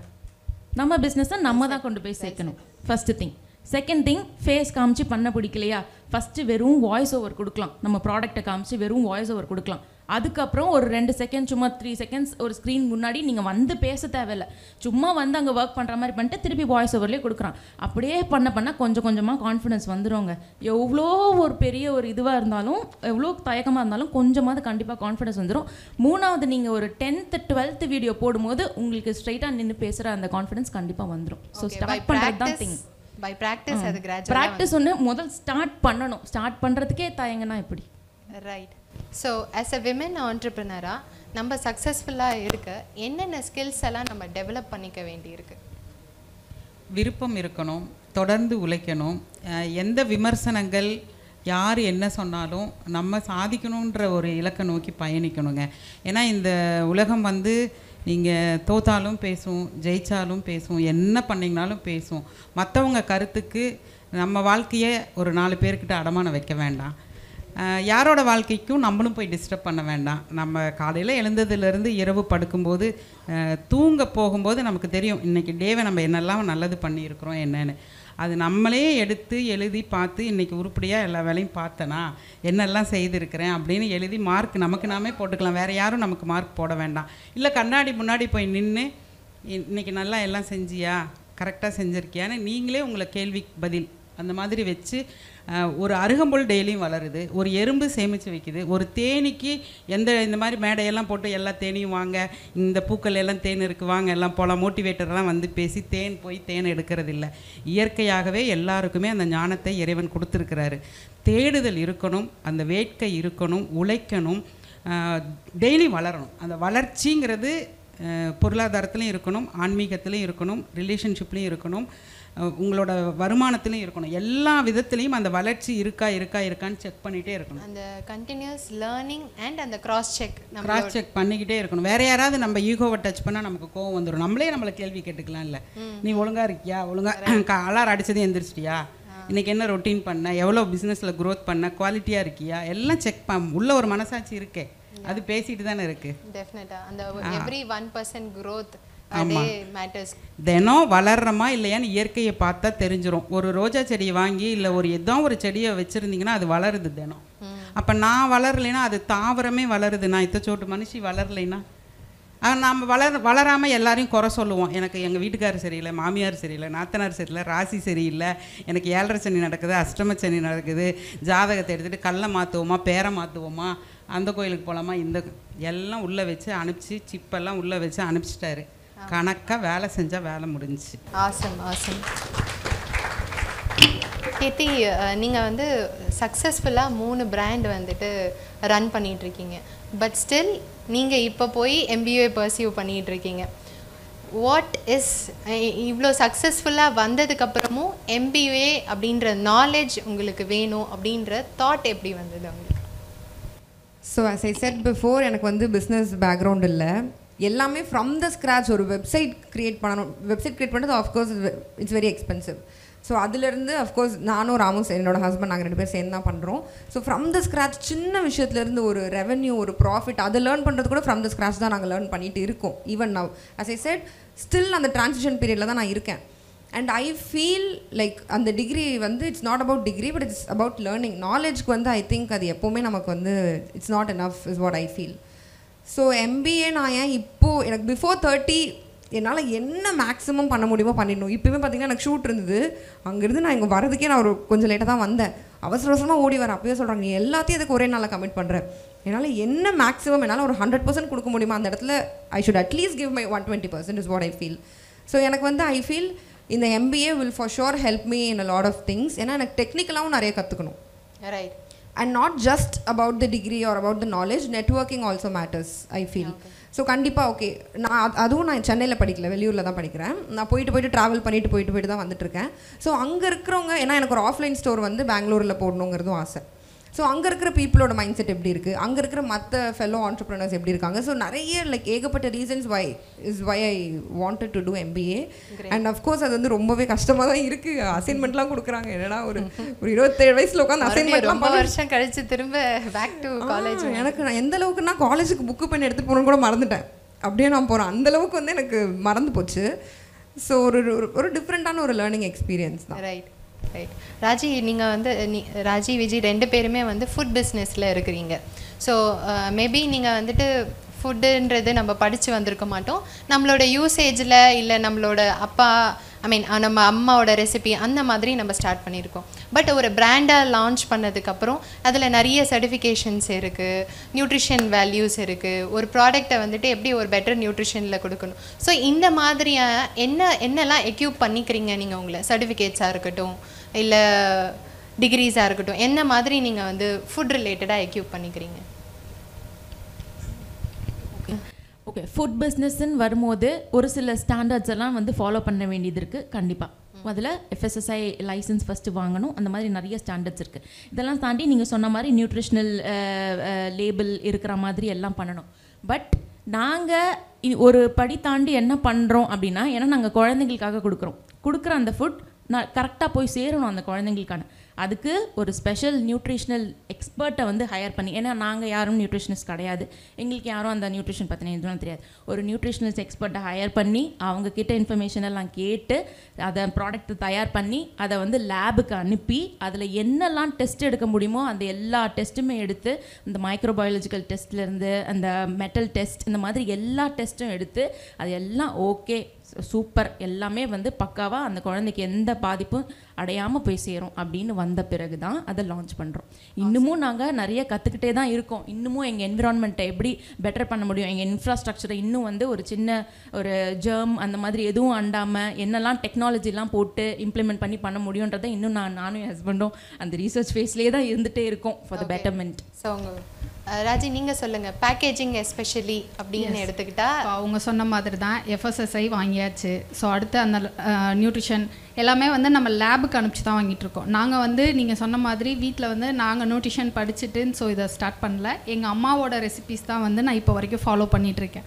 நம்ம பிஸ்னஸை நம்ம தான் கொண்டு போய் சேர்க்கணும், first thing. Second thing, face காமிச்சு பண்ண பிடிக்கலையா, ஃபஸ்ட்டு வெறும் வாய்ஸ் ஓவர் கொடுக்கலாம். நம்ம ப்ராடக்ட்டை காமிச்சு வெறும் வாய்ஸ் ஓவர் கொடுக்கலாம். அதுக்கப்புறம் ஒரு 2 செகண்ட், சும்மா 3 செகண்ட்ஸ் ஒரு ஸ்க்ரீன் முன்னாடி நீங்கள் வந்து பேச தேவையில்லை. சும்மா வந்து அங்கே ஒர்க் பண்ணுற மாதிரி பண்ணிட்டு திருப்பி வாய்ஸ் ஓவர்லேயே கொடுக்குறான். அப்படியே பண்ண கொஞ்சம் கொஞ்சமாக கான்ஃபிடன்ஸ் வந்துடுங்க. எவ்வளோ ஒரு பெரிய ஒரு இதுவாக இருந்தாலும், எவ்வளோ தயக்கமாக இருந்தாலும் கொஞ்சமாவது கண்டிப்பாக கான்ஃபிடன்ஸ் வந்துடும். மூணாவது, நீங்கள் ஒரு 10th 12th வீடியோ போடும்போது உங்களுக்கு ஸ்ட்ரைட்டாக நின்று பேசுகிற அந்த கான்ஃபிடன்ஸ் கண்டிப்பாக வந்துடும். ஸோ ஸ்டார்ட் பண்ணுறது தான் திங். பை ப்ராக்டிஸ் அது கிராஜுவலாக ப்ராக்டிஸ் ஒன்று முதல் ஸ்டார்ட் பண்ணணும். ஸ்டார்ட் பண்ணுறதுக்கே தயங்கன்னா எப்படி? Right. So as a women ஆண்டர்ப்ரனராக நம்ம சக்ஸஸ்ஃபுல்லாக இருக்க என்னென்ன ஸ்கில்ஸ் எல்லாம் நம்ம டெவலப் பண்ணிக்க வேண்டியிருக்கு? விருப்பம் இருக்கணும், தொடர்ந்து உழைக்கணும். எந்த விமர்சனங்கள் யார் என்ன சொன்னாலும் நம்ம சாதிக்கணுன்ற ஒரு இலக்கை நோக்கி பயணிக்கணுங்க. ஏன்னா இந்த உலகம் வந்து நீங்கள் தோத்தாலும் பேசும், ஜெயித்தாலும் பேசும், என்ன பண்ணிங்கனாலும் பேசும். மற்றவங்க கருத்துக்கு நம்ம வாழ்க்கையை ஒரு 4 பேர்கிட்ட அடமானம் வைக்க வேண்டாம். யாரோட வாழ்க்கைக்கும் நம்மளும் போய் டிஸ்டர்ப் பண்ண வேண்டாம். நம்ம காலையில் எழுந்ததுலேருந்து இரவு படுக்கும்போது தூங்க போகும்போது நமக்கு தெரியும் இன்றைக்கி டேவை நம்ம என்னெல்லாம் நல்லது பண்ணியிருக்கிறோம் என்னென்னு. அது நம்மளே எடுத்து எழுதி பார்த்து இன்றைக்கி உருப்படியாக எல்லா வேலையும் பார்த்தனா, என்னெல்லாம் செய்திருக்கிறேன் அப்படின்னு எழுதி மார்க் நமக்கு நாமே போட்டுக்கலாம். வேறு யாரும் நமக்கு மார்க் போட வேண்டாம். இல்லை கண்ணாடி முன்னாடி போய் நின்று இன்றைக்கி நல்லா எல்லாம் செஞ்சியா, கரெக்டாக செஞ்சுருக்கியான்னு நீங்களே உங்களை கேள்வி பதில் அந்த மாதிரி வச்சு ஒரு அருகம்புல் டெய்லியும் வளருது, ஒரு எறும்பு சேமித்து வைக்குது, ஒரு தேனீக்கு இந்த மாதிரி மேடையெல்லாம் போட்டு எல்லா தேனியும் வாங்க, இந்த பூக்கள் எல்லாம் தேன் இருக்குது வாங்க எல்லாம் போகலாம், மோட்டிவேட்டர்லாம் வந்து பேசி போய் தேன் எடுக்கிறது இல்லை. இயற்கையாகவே எல்லாருக்குமே அந்த ஞானத்தை இறைவன் கொடுத்துருக்கிறாரு. தேடுதல் இருக்கணும், அந்த வேட்கை இருக்கணும், உழைக்கணும், டெய்லி வளரணும். அந்த வளர்ச்சிங்கிறது பொருளாதாரத்துலையும் இருக்கணும், ஆன்மீகத்துலேயும் இருக்கணும், ரிலேஷன்ஷிப்லேயும் இருக்கணும், உங்களோட வருமானத்திலையும் இருக்கணும். எல்லா விதத்துலையும் அந்த வளர்ச்சி இருக்கான்னு செக் பண்ணிகிட்டே இருக்கணும். அந்த கண்டினியூஸ் லேர்னிங் அண்ட் அந்த கிராஸ் செக் பண்ணிக்கிட்டே இருக்கணும். வேற யாராவது நம்ம ஈகோவை டச் பண்ணால் நமக்கு கோவம் வந்துடும். நம்மளை கேள்வி கேட்டுக்கலாம். இல்லை நீ ஒழுங்காக இருக்கியா, ஒழுங்காக அலாரம் அடித்ததே எந்திரிச்சிட்டியா, இன்றைக்கி என்ன ரொட்டீன் பண்ண, எவ்வளோ பிஸ்னஸில் க்ரோத் பண்ண, குவாலிட்டியாக இருக்கியா, எல்லாம் செக் உள்ள ஒரு மனசாட்சி இருக்கே. அது பேசிட்டு தானே இருக்கு. டெஃபினட்டா அந்த எவ்ரி 1% growth ஆமா. அதே மேட்டர்ஸ். தினம் வளர்றமா இல்லையான்னு இயற்கையை பார்த்தா தெரிஞ்சிரும். ஒரு ரோஜா செடியை வாங்கி இல்லை ஏதோ ஒரு செடியை வச்சுருந்தீங்கன்னா அது வளருது தினம். அப்போ நான் வளரலைன்னா அது தாவரமே வளருது. நான் இத்தச்சோட்டு மனுஷி வளரலைன்னா நாம் வளராமல் எல்லாரையும் குறை சொல்லுவோம். எனக்கு எங்கள் வீட்டுக்காரர் சரியில்லை, மாமியார் சரியில்லை, நாத்தனார் சரியில்லை, ராசி சரியில்லை, எனக்கு 7.5 சனி நடக்குது, அஷ்டம சனி நடக்குது, ஜாதகத்தை எடுத்துகிட்டு கல்லை மாற்றுவோமா, பேரை மாற்றுவோமா, அந்த கோயிலுக்கு போகலாமா, இந்த எல்லாம் உள்ளே வச்சு அனுப்பிச்சி சிப்பெல்லாம் உள்ளே வச்சு அனுப்பிச்சிட்டாரு. கணக்காக வேலை செஞ்சால் வேலை முடிஞ்சிச்சு. Awesome awesome. கீர்த்தி, நீங்கள் வந்து சக்ஸஸ்ஃபுல்லாக 3 பிராண்ட் வந்துட்டு ரன் பண்ணிகிட்ருக்கீங்க. பட் ஸ்டில் நீங்கள் இப்போ போய் MBA பர்சியூ பண்ணிகிட்ருக்கீங்க. வாட் இஸ் இவ்வளோ சக்ஸஸ்ஃபுல்லாக வந்ததுக்கப்புறமும் MBA அப்படின்ற நாலேஜ் உங்களுக்கு வேணும் அப்படின்ற தாட் எப்படி வந்தது உங்களுக்கு? So as I said before, எனக்கு வந்து பிஸ்னஸ் பேக்ரவுண்ட் இல்லை. எல்லாமே ஃப்ரம் த ஸ்க்ராச். ஒரு வெப்சைட் க்ரியேட் பண்ணணும். வெப்சைட் க்ரியேட் பண்ணுறது of course it's very expensive. So அதுலேருந்து அஃப்கோர்ஸ் நானும் ராமும் என்னோட ஹஸ்பண்ட் நாங்கள் 2 பேர் சேர்ந்து தான் பண்ணுறோம். ஸோ ஃப்ரம் த ஸ்க்ராச் சின்ன விஷயத்துலேருந்து ஒரு ரெவென்யூ, ஒரு ப்ராஃபிட் அதை லேர்ன் பண்ணுறது கூட ஃப்ரம் த ஸ்க்ராச் தான் நாங்கள் லேர்ன் பண்ணிட்டு இருக்கோம். Even now as I said, still அந்த ட்ரான்சிஷன் பீரியடில் தான் நான் இருக்கேன். அண்ட் ஐ ஃபீல் லைக் அந்த டிகிரி வந்து it's not about degree, but it's about learning. நாலேஜ்க்கு வந்து ஐ திங்க் அது எப்போவுமே நமக்கு வந்து it's not enough is what I feel. So MBA நான் ஏன் இப்போது எனக்கு பிஃபோர் 30 என்னால் என்ன மேக்ஸிமம் பண்ண முடியுமோ பண்ணிடணும். இப்போவே பார்த்தீங்கன்னா எனக்கு ஷூட் இருந்தது. அங்கேருந்து நான் இங்கே வரதுக்கே நான் கொஞ்சம் லேட்டாக தான் வந்தேன். அவசர அவசரமாக ஓடி வரேன். அப்போயே சொல்கிறாங்க நீ எல்லாத்தையும் இதுக்கு ஒரே நாளில் கமிட் பண்ணுறேன். என்னால் என்ன மேக்ஸிமம் என்னால் ஒரு 100% கொடுக்க முடியுமா அந்த இடத்துல I should at least give my 120% is what I feel. So எனக்கு வந்து ஐ ஃபீல் இந்த MBA will for sure help me in a lot of things. ஏன்னா எனக்கு டெக்னிக்கலாகவும் நிறைய கற்றுக்கணும். Right. And not just about the degree or about the knowledge, networking also matters, I feel. So கண்டிப்பாக okay. நான் சென்னையில் படிக்கல, வெளியூரில் தான் படிக்கிறேன். நான் போயிட்டு ட்ராவல் பண்ணிட்டு போயிட்டு தான் வந்துட்டுருக்கேன். ஸோ அங்கே இருக்கிறவங்க, ஏன்னா எனக்கு ஒரு ஆஃப்லைன் ஸ்டோர் வந்து பெங்களூரில் போடணுங்கிறதும் ஆசை. ஸோ அங்கே இருக்கிற பீப்புளோட மைண்ட் செட் எப்படி இருக்குது, அங்கே இருக்கிற மற்ற ஃபெல்லோ ஆண்டர்ப்ரனர்ஸ் எப்படி இருக்காங்க. ஸோ நிறைய லைக் ஏகப்பட்ட reasons why I wanted to do MBA. And of course அது வந்து ரொம்பவே கஷ்டமாக தான் இருக்குது. அசைன்மெண்ட்லாம் கொடுக்குறாங்க. என்னன்னா ஒரு 27 வயசில் உட்காந்து அசைன்மெண்ட்லாம் ரொம்ப வருஷம் கழிச்சு திரும்ப பேக் டு காலேஜ். எனக்கு நான் எந்த அளவுக்கு நான் காலேஜுக்கு புக்கு பண்ணி எடுத்துகிட்டு போகணுன்னு கூட மறந்துட்டேன். அப்படியே நான் போகிறேன். அந்தளவுக்கு வந்து எனக்கு மறந்து போச்சு. ஸோ ஒரு டிஃப்ரெண்ட்டான ஒரு லேர்னிங் எக்ஸ்பீரியன்ஸ் தான். Right right. ராஜி, நீங்கள் வந்து ராஜி விஜய் 2 பேருமே வந்து ஃபுட் பிஸ்னஸில் இருக்கிறீங்க. ஸோ மேபி நீங்கள் வந்துட்டு ஃபுட்டுன்றது நம்ம படித்து வந்திருக்க மாட்டோம். நம்மளோட யூசேஜில் இல்லை நம்மளோட அப்பா நம்ம அம்மாவோட ரெசிபி அந்த மாதிரி நம்ம ஸ்டார்ட் பண்ணியிருக்கோம். பட் ஒரு பிராண்டாக லான்ச் பண்ணதுக்கப்புறம் அதில் நிறைய சர்டிஃபிகேஷன்ஸ் இருக்குது, நியூட்ரிஷன் வேல்யூஸ் இருக்குது, ஒரு ப்ராடக்டை வந்துட்டு எப்படி ஒரு பெட்டர் நியூட்ரிஷனில் கொடுக்கணும். ஸோ இந்த மாதிரியாக என்னெல்லாம் எக்யூப் பண்ணிக்கிறீங்க நீங்கள் உங்களை? சர்டிஃபிகேட்ஸாக இருக்கட்டும் இல்லை டிகிரிஸாக இருக்கட்டும், என்ன மாதிரி நீங்கள் வந்து ஃபுட் ரிலேட்டடாக எக்யூப் பண்ணிக்கிறீங்க? ஓகே, ஃபுட் பிஸ்னஸ்ன்னு வரும்போது ஒரு சில ஸ்டாண்டர்ட்ஸ் எல்லாம் வந்து ஃபாலோ பண்ண வேண்டியது இருக்குது. கண்டிப்பாக அதில் FSSAI லைசன்ஸ் ஃபஸ்ட்டு வாங்கணும். அந்த மாதிரி நிறைய ஸ்டாண்டர்ட்ஸ் இருக்குது. இதெல்லாம் தாண்டி நீங்கள் சொன்ன மாதிரி நியூட்ரிஷ்னல் லேபிள் இருக்கிற மாதிரி எல்லாம் பண்ணணும். பட் நாங்கள் ஒரு படி தாண்டி என்ன பண்ணுறோம் அப்படின்னா, ஏன்னா நாங்கள் குழந்தைங்களுக்காக கொடுக்குற அந்த ஃபுட் நான் கரெக்டாக போய் சேரணும் அந்த குழந்தைங்களுக்கான. அதுக்கு ஒரு ஸ்பெஷல் நியூட்ரிஷனல் எக்ஸ்பர்ட்டை வந்து ஹையர் பண்ணி, ஏன்னா நாங்கள் யாரும் நியூட்ரிஷனிஸ்ட் கிடையாது, எங்களுக்கு யாரும் அந்த நியூட்ரிஷன் பற்றின எதுவும் தெரியாது. ஒரு நியூட்ரிஷனல்ஸ் எக்ஸ்பர்ட்டை ஹையர் பண்ணி அவங்கக்கிட்ட இன்ஃபர்மேஷன் எல்லாம் கேட்டு அதை ப்ராடக்ட்டை தயார் பண்ணி அதை வந்து லேபுக்கு அனுப்பி அதில் என்னெல்லாம் டெஸ்ட் எடுக்க முடியுமோ அந்த எல்லா டெஸ்ட்டுமே எடுத்து, இந்த மைக்ரோபயாலஜிக்கல் டெஸ்ட்லேருந்து அந்த மெட்டல் டெஸ்ட், இந்த மாதிரி எல்லா டெஸ்ட்டும் எடுத்து அது எல்லாம் ஓகே சூப்பர் எல்லாமே வந்து பக்காவாக அந்த குழந்தைக்கு எந்த பாதிப்பும் அடையாமல் போய் சேரும் அப்படின்னு வந்த பிறகு தான் அதை லான்ச் பண்ணுறோம். இன்னமும் நாங்கள் நிறைய கற்றுக்கிட்டே தான் இருக்கோம். இன்னமும் எங்கள் என்விரான்மெண்ட்டை எப்படி பெட்டர் பண்ண முடியும், எங்கள் இன்ஃப்ராஸ்ட்ரக்சரை இன்னும் வந்து ஒரு சின்ன ஒரு ஜெர்ம் அந்த மாதிரி எதுவும் அண்டாமல் என்னெல்லாம் டெக்னாலஜிலாம் போட்டு இம்ப்ளிமெண்ட் பண்ண முடியுன்றதை இன்னும் நானும் என் ஹஸ்பண்டும் அந்த ரீசர்ச் ஃபேஸ்லேயே தான் இருந்துகிட்டே இருக்கோம் for the betterment. So Raji, நீங்கள் சொல்லுங்கள். பேக்கேஜிங் எஸ்பெஷலி அப்படின்னு எடுத்துக்கிட்டா அவங்க சொன்ன மாதிரி தான் FSSAI வாங்கியாச்சு. ஸோ அடுத்து அந்த நியூட்ரிஷன் எல்லாமே வந்து நம்ம லேபுக்கு அனுப்பிச்சு தான் வாங்கிட்டுருக்கோம். நாங்கள் வந்து நீங்கள் சொன்ன மாதிரி வீட்டில் வந்து நாங்கள் நியூட்ரிஷன் படிச்சுட்டு ஸோ இதை ஸ்டார்ட் பண்ணல. எங்கள் அம்மாவோட ரெசிபீஸ் தான் வந்து நான் இப்போ வரைக்கும் ஃபாலோ பண்ணிகிட்ருக்கேன்.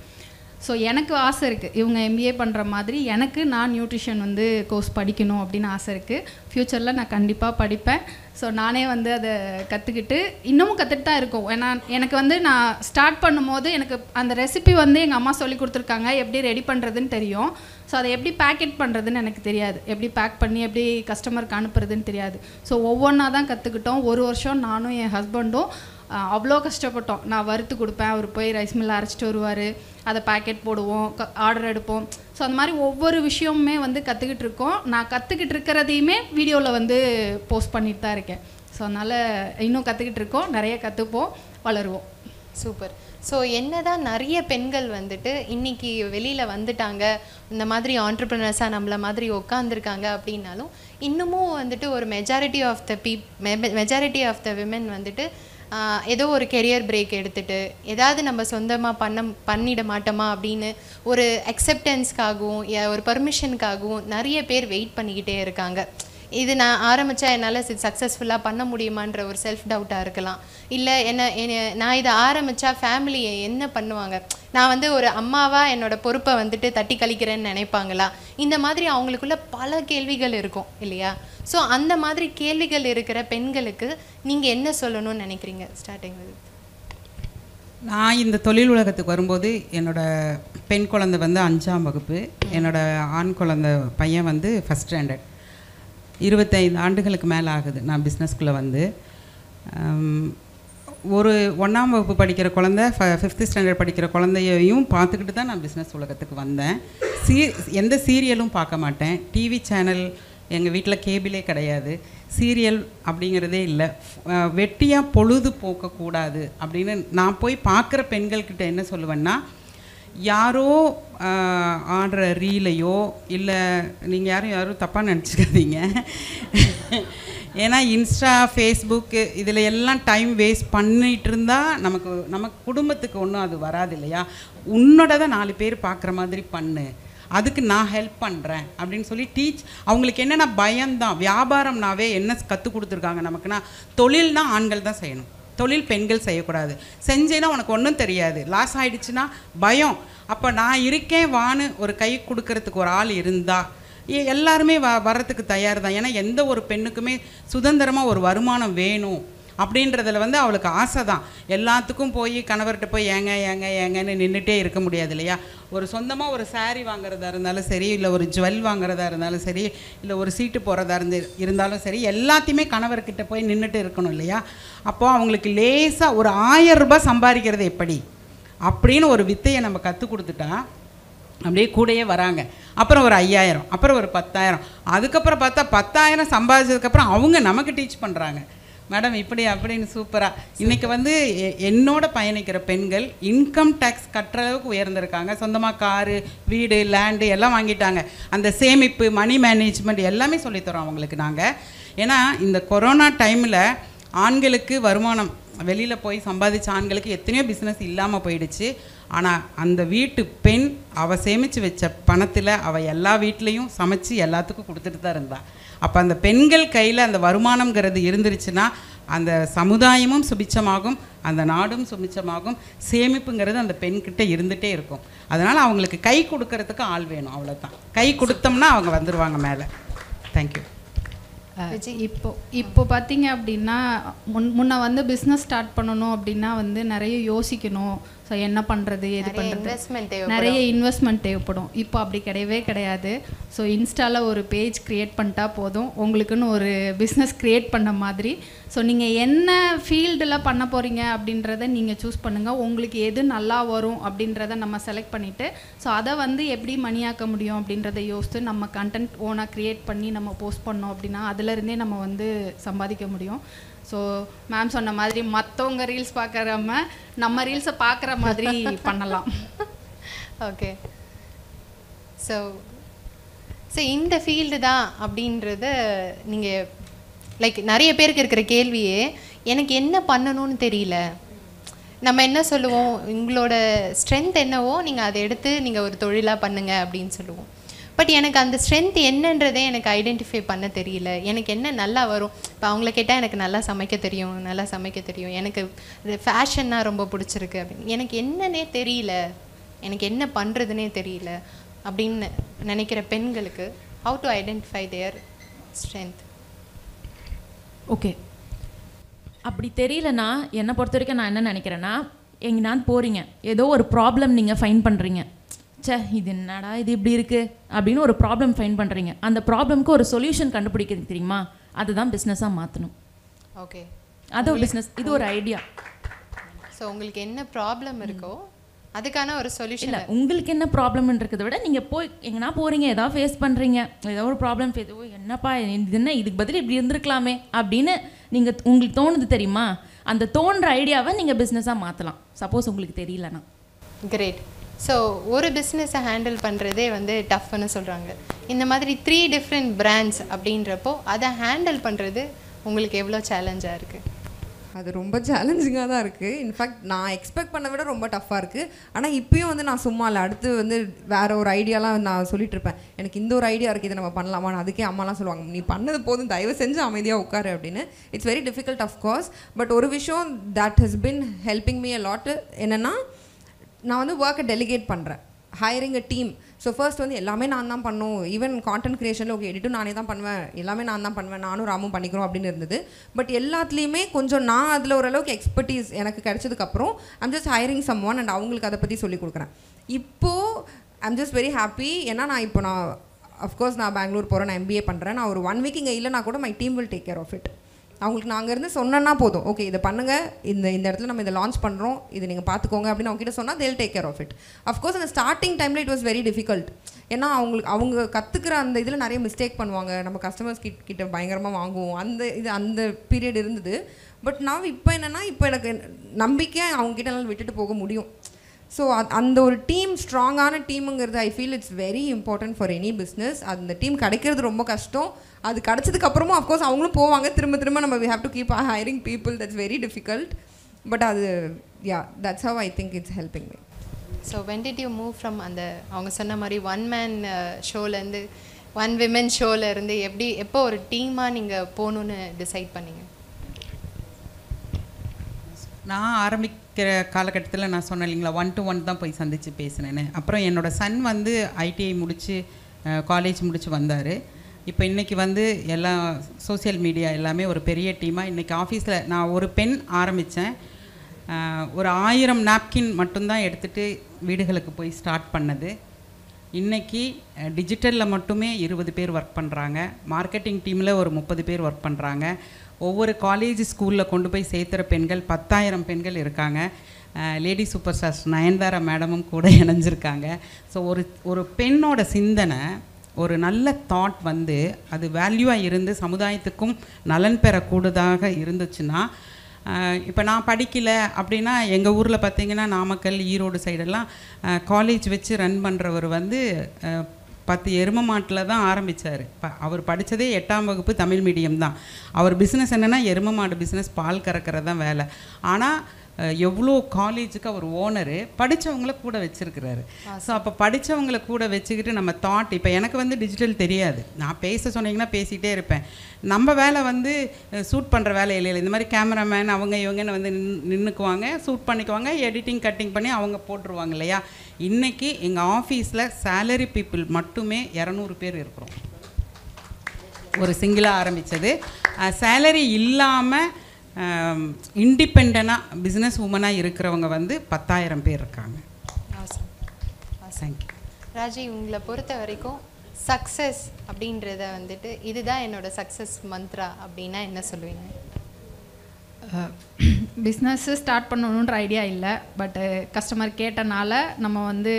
ஸோ எனக்கு ஆசை இருக்குது இவங்க MBA பண்ணுற மாதிரி எனக்கு நான் நியூட்ரிஷன் வந்து கோர்ஸ் படிக்கணும் அப்படின்னு ஆசை இருக்குது. ஃப்யூச்சரில் நான் கண்டிப்பாக படிப்பேன். ஸோ நானே வந்து அதை கற்றுக்கிட்டு இன்னமும் கற்றுட்டு தான் இருக்கோம். ஏன்னா எனக்கு வந்து நான் ஸ்டார்ட் பண்ணும்போது எனக்கு அந்த ரெசிபி வந்து எங்கள் அம்மா சொல்லி கொடுத்துருக்காங்க, எப்படி ரெடி பண்ணுறதுன்னு தெரியும். ஸோ அதை எப்படி பேக்கெட் பண்ணுறதுன்னு எனக்கு தெரியாது, எப்படி பேக் பண்ணி எப்படி கஸ்டமருக்கு அனுப்புறதுன்னு தெரியாது. ஸோ ஒவ்வொன்றா தான் கற்றுக்கிட்டோம். ஒரு வருஷம் நானும் என் ஹஸ்பண்டும் அவ்வளோ கஷ்டப்பட்டோம். நான் வறுத்து கொடுப்பேன், அவர் போய் ரைஸ் மில்லில் அரைச்சிட்டு வருவார், அதை பேக்கெட் போடுவோம், ஆர்டர் எடுப்போம். ஸோ அந்த மாதிரி ஒவ்வொரு விஷயமுமே வந்து கற்றுக்கிட்டு இருக்கோம். நான் கற்றுக்கிட்டு இருக்கிறதையுமே வீடியோவில் வந்து போஸ்ட் பண்ணிட்டு தான் இருக்கேன். ஸோ அதனால் இன்னும் கற்றுக்கிட்டு இருக்கோம், நிறைய கற்றுப்போம், வளருவோம். சூப்பர். ஸோ என்னதான் நிறைய பெண்கள் வந்துட்டு இன்னைக்கு வெளியில் வந்துட்டாங்க, இந்த மாதிரி ஆண்டர்ப்ரனர்ஸாக நம்மள மாதிரி உட்காந்துருக்காங்க அப்படின்னாலும் இன்னமும் வந்துட்டு ஒரு மெஜாரிட்டி ஆஃப் த விமென் வந்துட்டு ஏதோ ஒரு கெரியர் பிரேக் எடுத்துகிட்டு ஏதாவது நம்ம சொந்தமாக பண்ணிட மாட்டோமா அப்படின்னு ஒரு அக்செப்டன்ஸ்க்காகவும் ஒரு பர்மிஷனுக்காகவும் நிறைய பேர் வெயிட் பண்ணிக்கிட்டே இருக்காங்க. இது நான் ஆரம்பித்தா என்னால் சக்ஸஸ்ஃபுல்லாக பண்ண முடியுமான்ற ஒரு செல்ஃப் டவுட்டாக இருக்கலாம். இல்லை நான் இதை ஆரம்பித்தா ஃபேமிலி என்ன பண்ணுவாங்க, நான் வந்து ஒரு அம்மாவாக என்னோடய பொறுப்பை வந்துட்டு தட்டி கழிக்கிறேன்னு நினைப்பாங்களா, இந்த மாதிரி அவங்களுக்குள்ள பல கேள்விகள் இருக்கும் இல்லையா? ஸோ அந்த மாதிரி கேள்விகள் இருக்கிற பெண்களுக்கு நீங்கள் என்ன சொல்லணும்னு நினைக்கிறீங்க? ஸ்டார்டிங் வித் நான் இந்த தொழில் உலகத்துக்கு வரும்போது என்னோடய பெண் குழந்தை வந்து 5ஆம் வகுப்பு, என்னோடய ஆண் குழந்தை பையன் வந்து ஃபஸ்ட் ஸ்டாண்டர்ட். 25 ஆண்டுகளுக்கு மேலே ஆகுது நான் பிஸ்னஸ்குள்ளே வந்து. ஒரு 1ஆம் வகுப்பு படிக்கிற குழந்தை 5th ஸ்டாண்டர்ட் படிக்கிற குழந்தையையும் பார்த்துக்கிட்டு தான் நான் பிஸ்னஸ் உலகத்துக்கு வந்தேன். எந்த சீரியலும் பார்க்க மாட்டேன், டிவி சேனல் எங்கள் வீட்டில் கேபிளே கிடையாது, சீரியல் அப்படிங்கிறதே இல்லை. வெட்டியாக பொழுது போக்கக்கூடாது அப்படின்னு நான் போய் பார்க்குற பெண்கள்கிட்ட என்ன சொல்லுவேன்னா, யாரோ ஆடுற ரீலையோ இல்லை, நீங்கள் யாரும் தப்பாக நினச்சிக்காதீங்க, ஏன்னா இன்ஸ்டா ஃபேஸ்புக்கு இதில் எல்லாம் டைம் வேஸ்ட் பண்ணிகிட்டு இருந்தால் நமக்கு குடும்பத்துக்கு ஒன்றும் அது வராது இல்லையா? உன்னோட தான் 4 பேர் பார்க்குற மாதிரி பண்ணு, அதுக்கு நான் ஹெல்ப் பண்ணுறேன் அப்படின்னு சொல்லி அவங்களுக்கு என்னென்னா பயம்தான். வியாபாரம்னாவே என்ன கற்றுக் கொடுத்துருக்காங்க நமக்குன்னா, தொழில்னா ஆண்கள் தான் செய்யணும், தொழில் பெண்கள் செய்யக்கூடாது, செஞ்சேன்னா உனக்கு ஒன்றும் தெரியாது, லாஸ் ஆகிடுச்சுன்னா பயம். அப்போ நான் இருக்கேன் வான்னு ஒரு கை கொடுக்கறதுக்கு ஒரு ஆள் இருந்தால் எல்லாருமே வர்றதுக்கு தயார் தான். ஏன்னா எந்த ஒரு பெண்ணுக்குமே சுதந்திரமாக ஒரு வருமானம் வேணும் அப்படின்றதில் வந்து அவளுக்கு ஆசை தான். எல்லாத்துக்கும் போய் கணவர்கிட்ட போய் ஏங்கன்னு நின்றுட்டே இருக்க முடியாது இல்லையா? ஒரு சொந்தமாக ஒரு சாரீ வாங்குறதா இருந்தாலும் சரி, இல்லை ஒரு ஜுவல் வாங்குறதா இருந்தாலும் சரி, இல்லை ஒரு சீட்டு போகிறதா இருந்தாலும் சரி, எல்லாத்தையுமே கணவர்கிட்ட போய் நின்றுட்டு இருக்கணும் இல்லையா? அப்போது அவங்களுக்கு லேசாக ஒரு 1000 ரூபாய் சம்பாதிக்கிறது எப்படி அப்படின்னு ஒரு வித்தையை நம்ம கற்றுக் கொடுத்துட்டா அப்படியே கூடயே வராங்க. அப்புறம் ஒரு 5000, அப்புறம் ஒரு 10000, அதுக்கப்புறம் பார்த்தா 10000 சம்பாதிச்சதுக்கப்புறம் அவங்க நமக்கு டீச் பண்ணுறாங்க, மேடம் இப்படி அப்படின்னு சூப்பராக. இன்றைக்கி வந்து என்னோட பயணிக்கிற பெண்கள் இன்கம் டேக்ஸ் கட்டுற அளவுக்கு உயர்ந்திருக்காங்க. சொந்தமாக காரு, வீடு, லேண்டு எல்லாம் வாங்கிட்டாங்க. அந்த சேமிப்பு, மணி மேனேஜ்மெண்ட் எல்லாமே சொல்லித்தரோம் அவங்களுக்கு நாங்கள். ஏன்னா இந்த கொரோனா டைமில் ஆண்களுக்கு வருமானம் வெளியில் போய் சம்பாதிச்ச ஆண்களுக்கு எத்தனையோ பிஸ்னஸ் இல்லாமல் போயிடுச்சு. ஆனால் அந்த வீட்டு பெண் அவள் சேமித்து வச்ச பணத்தில் அவள் எல்லா வீட்லேயும் சமைச்சு எல்லாத்துக்கும் கொடுத்துட்டு தான் இருந்தாள். அப்போ அந்த பெண்கள் கையில் அந்த வருமானங்கிறது இருந்துருச்சுன்னா அந்த சமுதாயமும் சுபிச்சமாகும், அந்த நாடும் சுபிச்சமாகும். சேமிப்புங்கிறது அந்த பெண்கிட்ட இருந்துகிட்டே இருக்கும். அதனால் அவங்களுக்கு கை கொடுக்கறதுக்கு ஆள் வேணும், அவ்வளோதான். கை கொடுத்தோம்னா அவங்க வந்துடுவாங்க மேலே. தேங்க்யூ. இப்போ பார்த்தீங்க அப்படின்னா முன்ன வந்து பிஸ்னஸ் ஸ்டார்ட் பண்ணணும் அப்படின்னா வந்து நிறைய யோசிக்கணும். ஸோ என்ன பண்ணுறது, எது பண்ணுறது, நிறைய இன்வெஸ்ட்மெண்ட் தேவைப்படும். இப்போ அப்படி கிடையவே கிடையாது. ஸோ இன்ஸ்டாவில் ஒரு பேஜ் க்ரியேட் பண்ணிட்டா போதும், உங்களுக்குன்னு ஒரு பிஸ்னஸ் க்ரியேட் பண்ண மாதிரி. ஸோ நீங்கள் என்ன ஃபீல்டில் பண்ண போகிறீங்க அப்படின்றத நீங்கள் சூஸ் பண்ணுங்கள். உங்களுக்கு எது நல்லா வரும் அப்படின்றத நம்ம செலக்ட் பண்ணிவிட்டு ஸோ அதை வந்து எப்படி மணியாக்க முடியும் அப்படின்றத யோசித்து நம்ம கண்டென்ட் ஓனாக க்ரியேட் பண்ணி நம்ம போஸ்ட் பண்ணோம் அப்படின்னா அதிலருந்தே நம்ம வந்து சம்பாதிக்க முடியும். ஸோ மேம் சொன்ன மாதிரி மற்றவங்க ரீல்ஸ் பார்க்குறாம நம்ம ரீல்ஸை பார்க்குற மாதிரி பண்ணலாம். ஓகே. ஸோ இந்த ஃபீல்டு தான் அப்படின்றத நீங்கள் லைக் நிறைய பேருக்கு இருக்கிற கேள்வியே, எனக்கு என்ன பண்ணணும்னு தெரியல. நம்ம என்ன சொல்லுவோம், உங்களோட ஸ்ட்ரென்த் என்னவோ நீங்கள் அதை எடுத்து நீங்கள் ஒரு தொழிலாக பண்ணுங்க அப்படின்னு சொல்லுவோம். பட் எனக்கு அந்த ஸ்ட்ரென்த் என்னன்றதே எனக்கு ஐடென்டிஃபை பண்ண தெரியல. எனக்கு என்ன நல்லா வரும், இப்போ அவங்கள கேட்டால் எனக்கு நல்லா சமைக்க தெரியும், எனக்கு ஃபேஷன்னா ரொம்ப பிடிச்சிருக்கு அப்படின்னு, எனக்கு என்னன்னே தெரியல. எனக்கு என்ன பண்ணுறதுனே தெரியல அப்படின்னு நினைக்கிற பெண்களுக்கு how to identify their strength? Okay, அப்படி தெரியலனா என்னை பொறுத்த வரைக்கும் நான் என்ன நினைக்கிறேன்னா, எங்கேனாவது போகிறீங்க, ஏதோ ஒரு ப்ராப்ளம் நீங்கள் ஃபைண்ட் பண்ணுறீங்க, சே இது என்னடா இது இப்படி இருக்குது அப்படின்னு ஒரு ப்ராப்ளம் ஃபைண்ட் பண்ணுறீங்க, அந்த ப்ராப்ளம்க்கு ஒரு சொல்யூஷன் கண்டுபிடிக்கிறது தெரியுமா, அதுதான் பிஸ்னஸாக மாற்றணும். ஓகே, அது ஒரு பிஸ்னஸ், இது ஒரு ஐடியா. ஸோ உங்களுக்கு என்ன ப்ராப்ளம் இருக்கோ அதுக்கான ஒரு சொல்யூஷன் இல்லை, உங்களுக்கு என்ன ப்ராப்ளம்ன்றதை விட நீங்கள் போய் எங்கன்னா போகிறீங்க, ஏதாவது ஃபேஸ் பண்ணுறீங்க, ஏதோ ஒரு ப்ராப்ளம் ஃபேஸ், ஓ என்னப்பா இது என்ன, இதுக்கு பதில் இப்படி இருந்திருக்கலாமே அப்படின்னு நீங்கள் உங்களுக்கு தோணுது தெரியுமா, அந்த தோன்ற ஐடியாவை நீங்கள் பிஸ்னஸாக மாற்றலாம், சப்போஸ் உங்களுக்கு தெரியலனா. கிரேட். ஸோ ஒரு பிஸ்னஸை ஹேண்டில் பண்ணுறதே வந்து டஃப்னு சொல்கிறாங்க. இந்த மாதிரி 3 டிஃப்ரெண்ட் பிராண்ட்ஸ் அப்படின்றப்போ அதை ஹேண்டில் பண்ணுறது உங்களுக்கு எவ்வளோ சேலஞ்சாக இருக்குது? அது ரொம்ப சேலஞ்சிங்காக தான் இருக்குது. இன்ஃபேக்ட் நான் எக்ஸ்பெக்ட் பண்ண விட ரொம்ப டஃப்பாக இருக்குது. ஆனால் இப்போயும் வந்து நான் சும்மா இல்லை, அடுத்து வந்து வேறு ஒரு ஐடியாலாம் நான் சொல்லிட்டு இருப்பேன், எனக்கு இந்த ஒரு ஐடியா இருக்குது, இதை நம்ம பண்ணலாமா, அதுக்கே அம்மாலாம் சொல்லுவாங்க, நீ பண்ணது போதும், தயவு செஞ்சு அமைதியாக உட்காரு அப்படின்னு. It's very difficult of course. But ஒரு விஷயம் that has been helping me a lot என்னென்னா, நான் வந்து ஒர்க்கை டெலிகேட் பண்ணுறேன், ஹையரிங் அ டீம். ஸோ ஃபர்ஸ்ட் வந்து எல்லாமே நான் தான் பண்ணும், ஈவன் கான்டென்ட் க்ரியேஷனில் ஓகே எடிட்டும் நானே தான் பண்ணுவேன், எல்லாமே நான் தான் பண்ணுவேன், நானும் ராமும் பண்ணிக்கிறோம் அப்படின்னு இருந்தது. பட் எல்லாத்துலேயுமே கொஞ்சம் நான் அதில் ஓரளவுக்கு எக்ஸ்பர்டீஸ் எனக்கு கிடைச்சதுக்கப்புறம் I'm just hiring someone and அவங்களுக்கு அதை பற்றி சொல்லிக் கொடுக்குறேன். இப்போது ஐம் ஜஸ்ட் வெரி ஹாப்பி. ஏன்னா நான் அஃப்கோர்ஸ் நான் பெங்களூர் போகிறேன், நான் MBA பண்ணுறேன், நான் ஒரு 1 வீக் இங்கே இல்லைனா கூட my team will take care of it. அவங்களுக்கு நாங்கள் இருந்து சொன்னோன்னா போதும், ஓகே இதை பண்ணுங்கள், இந்த இடத்துல நம்ம இதை லான்ச் பண்ணுறோம், இது நீங்கள் பார்த்துக்கோங்க அப்படின்னு அவங்க கிட்ட சொன்னால் they'll take care of it. Of course அந்த ஸ்டார்டிங் டைமில் இட் வாஸ் வெரி டிஃபிகல்ட். ஏன்னா அவங்க கற்றுக்கிற அந்த இதில் நிறைய மிஸ்டேக் பண்ணுவாங்க, நம்ம கஸ்டமர்ஸ் கிட்ட பயங்கரமாக வாங்குவோம், அந்த பீரியட் இருந்தது. பட் நான் இப்போ என்னென்னா, இப்போ எனக்கு நம்பிக்கை அவங்ககிட்ட என்னால் விட்டுட்டு போக முடியும். ஸோ அந்த ஒரு டீம், ஸ்ட்ராங்கான டீமுங்கிறது I feel it's very important for any business. அந்த டீம் கிடைக்கிறது ரொம்ப கஷ்டம். அது கிடச்சதுக்கப்புறமும் அஃப்கோர்ஸ் அவங்களும் போவாங்க, திரும்ப நம்ம we have to keep hiring people, that's very difficult. But அது that's how I think it's helping me. So when did you move from அந்த அவங்க சொன்ன மாதிரி 1 man ஷோலேருந்து 1 women ஷோலேருந்து எப்போ ஒரு டீமாக நீங்கள் போகணுன்னு டிசைட் பண்ணீங்க? நான் ஆரம்பிக்கிற காலகட்டத்தில் நான் சொன்னேன் இல்லைங்களா, 1 to 1 தான் போய் சந்தித்து பேசினேன்னு. அப்புறம் என்னோடய சன் வந்து ITI முடித்து காலேஜ் முடித்து வந்தார். இப்போ இன்றைக்கி வந்து எல்லா சோசியல் மீடியா எல்லாமே ஒரு பெரிய டீமாக இன்றைக்கி ஆஃபீஸில் நான் ஒரு பென் ஆரம்பித்தேன். ஒரு 1000 நாப்கின் மட்டும்தான் எடுத்துகிட்டு வீடுகளுக்கு போய் ஸ்டார்ட் பண்ணது. இன்றைக்கி டிஜிட்டலில் மட்டுமே 20 பேர் ஒர்க் பண்ணுறாங்க, மார்க்கெட்டிங் டீமில் ஒரு 30 பேர் ஒர்க் பண்ணுறாங்க. ஒவ்வொரு காலேஜ் ஸ்கூலில் கொண்டு போய் சேர்த்துற பெண்கள் 10,000 பெண்கள் இருக்காங்க. லேடி சூப்பர் ஸ்டார்ஸ் நயன்தாரா மேடமும் கூட இணைஞ்சிருக்காங்க. ஸோ ஒரு பெண்ணோட சிந்தனை, ஒரு நல்ல தாட் வந்து அது வேல்யூவாக இருந்து சமுதாயத்துக்கும் நலன் பெறக்கூடதாக இருந்துச்சுன்னா, இப்போ நான் படிக்கலை அப்படின்னா எங்கள் ஊரில் பார்த்திங்கன்னா நாமக்கல், ஈரோடு சைடெல்லாம் காலேஜ் வச்சு ரன் பண்ணுறவர் வந்து 10 எரும மாட்டில் தான் ஆரம்பித்தார். அவர் படித்ததே 8ஆம் வகுப்பு தமிழ் மீடியம் தான். அவர் பிஸ்னஸ் என்னென்னா எரும மாடு பிஸ்னஸ், பால் கறக்கிறது தான் வேலை. ஆனால் எவ்வளோ காலேஜுக்கு அவர் ஓனரு, படித்தவங்கள கூட வச்சுருக்கிறாரு. ஸோ அப்போ படித்தவங்களை கூட வச்சுக்கிட்டு நம்ம தாட், இப்போ எனக்கு வந்து டிஜிட்டல் தெரியாது, நான் பேச சொன்னீங்கன்னா பேசிகிட்டே இருப்பேன். நம்ம வேலை வந்து ஷூட் பண்ணுற வேலை இல்லையில, இந்த மாதிரி கேமராமேன் அவங்க இவங்கன்னு வந்து நின்றுக்குவாங்க, ஷூட் பண்ணிக்குவாங்க, எடிட்டிங் கட்டிங் பண்ணி அவங்க போட்டுருவாங்க இல்லையா. இன்றைக்கி எங்கள் ஆஃபீஸில் சேலரி பீப்புள் மட்டுமே 200 பேர் இருக்கிறோம். ஒரு சிங்கிளாக ஆரம்பித்தது. சேலரி இல்லாமல் இண்டிபெண்டாக பிஸ்னஸ் உமனாக இருக்கிறவங்க வந்து 10,000 பேர் இருக்காங்க. தேங்க்யூ. ராஜி, உங்களை பொறுத்த வரைக்கும் சக்ஸஸ் அப்படின்றத வந்துட்டு இதுதான் என்னோட சக்ஸஸ் மந்த்ரா அப்படின்னா என்ன சொல்லுவீங்க? பிஸ்னஸ்ஸு ஸ்டார்ட் பண்ணணுன்ற ஐடியா இல்லை, பட்டு கஸ்டமர் கேட்டனால நம்ம வந்து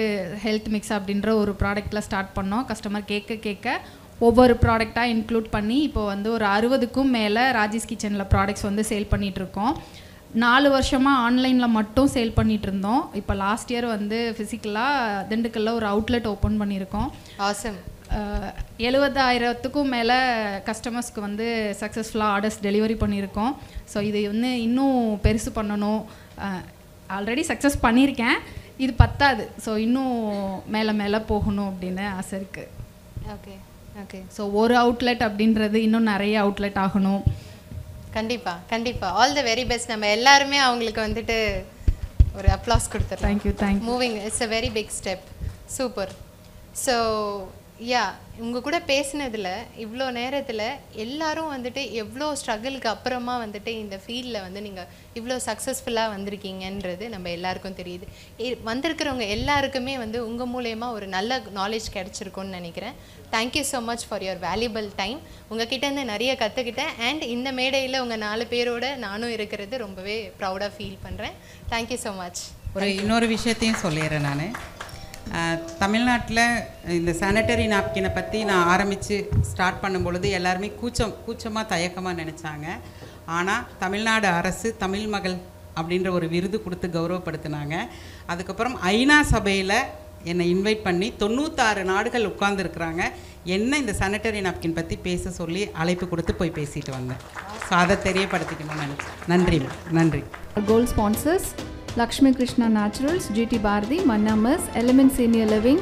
ஹெல்த் மிக்ஸ் அப்படின்ற ஒரு ப்ராடக்டில் ஸ்டார்ட் பண்ணோம். கஸ்டமர் கேட்க ஒவ்வொரு ப்ராடக்டாக இன்க்ளூட் பண்ணி இப்போ வந்து ஒரு 60க்கும் மேலே ராஜேஷ் கிச்சனில் ப்ராடக்ட்ஸ் வந்து சேல் பண்ணிகிட்ருக்கோம். 4 வருஷமாக ஆன்லைனில் மட்டும் சேல் பண்ணிகிட்டு இருந்தோம். இப்போ லாஸ்ட் இயர் வந்து ஃபிசிக்கலாக திண்டுக்கல்ல ஒரு அவுட்லெட் ஓப்பன் பண்ணியிருக்கோம். ஆசம். 70,000த்துக்கும் மேலே கஸ்டமர்ஸ்க்கு வந்து சக்ஸஸ்ஃபுல்லாக ஆர்டர்ஸ் டெலிவரி பண்ணியிருக்கோம். ஸோ இது வந்து இன்னும் பெருசு பண்ணணும். ஆல்ரெடி சக்ஸஸ் பண்ணியிருக்கேன், இது பத்தாது. ஸோ இன்னும் மேலே போகணும் அப்படின்னு ஆசை இருக்குது. Okay okay. ஸோ ஒரு அவுட்லெட் அப்படின்றது இன்னும் நிறைய அவுட்லெட் ஆகணும். கண்டிப்பாக. All the very best. நம்ம எல்லாருமே அவங்களுக்கு வந்துட்டு ஒரு அப்ளாஸ் கொடுத்துறேன். Thank you thank you. Moving it's a very big step. Super. So yeah, உங்கள் கூட பேசினதில் இவ்வளோ நேரத்தில் எல்லாரும் வந்துட்டு எவ்வளோ ஸ்ட்ரகிளுக்கு அப்புறமா வந்துட்டு இந்த ஃபீல்டில் வந்து நீங்கள் இவ்வளோ சக்ஸஸ்ஃபுல்லாக வந்திருக்கீங்கன்றது நம்ம எல்லாருக்கும் தெரியுது. வந்திருக்கிறவங்க எல்லாருக்குமே வந்து உங்கள் மூலயமா ஒரு நல்ல நாலேஜ் கிடச்சிருக்கும்னு நினைக்கிறேன். Thank you so much for your valuable time. உங்ககிட்டேருந்து நிறைய கற்றுக்கிட்டேன். அண்ட் இந்த மேடையில் உங்கள் 4 பேரோட நானும் இருக்கிறது ரொம்பவே ப்ரௌடாக ஃபீல் பண்ணுறேன். Thank you so much. இன்னொரு விஷயத்தையும் சொல்லிடுறேன். நான் தமிழ்நாட்டில் இந்த சானிட்டரி நாப்கினை பற்றி நான் ஆரம்பித்து ஸ்டார்ட் பண்ணும்பொழுது எல்லாருமே கூச்சமாக தயக்கமாக நினச்சாங்க. ஆனால் தமிழ்நாடு அரசு தமிழ் மகள் அப்படின்ற ஒரு விருது கொடுத்து கௌரவப்படுத்தினாங்க. அதுக்கப்புறம் ஐநா சபையில் என்னை இன்வைட் பண்ணி 96 நாடுகள் உட்கார்ந்துருக்குறாங்க. என்ன இந்த சானிட்டரி நாப்கின் பற்றி பேச சொல்லி அழைப்பு கொடுத்து போய் பேசிட்டு வந்தேன். ஸோ அதை தெரியப்படுத்திக்கணும்னு நினச்சேன். நன்றி. நன்றி. Gold sponsors Lakshmi Krishna Naturals, GT Bharati, Mannamas, Element Senior Living,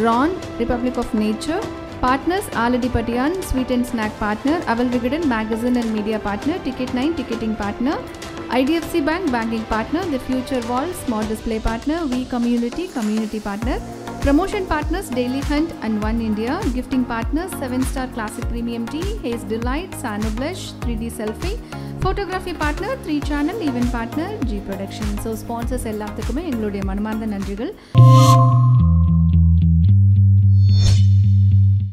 Ron, Republic of Nature. Partners Aladi Patian, Sweet and Snack Partner, Aval Vigadan Magazine and Media Partner, Ticket 9 Ticketing Partner, IDFC Bank Banking Partner, The Future Wall Small Display Partner, We Community Community Partner, Promotion Partners Daily Hunt and One India, Gifting Partners 7-Star Classic Premium Tea, Haze Delight, Sanu Blush, 3D Selfie, Photography Partner 3 Channel, Event Partner G Production. So sponsors எல்லாத்துக்குமே எங்களுடைய மனமார்ந்த நன்றிகள்.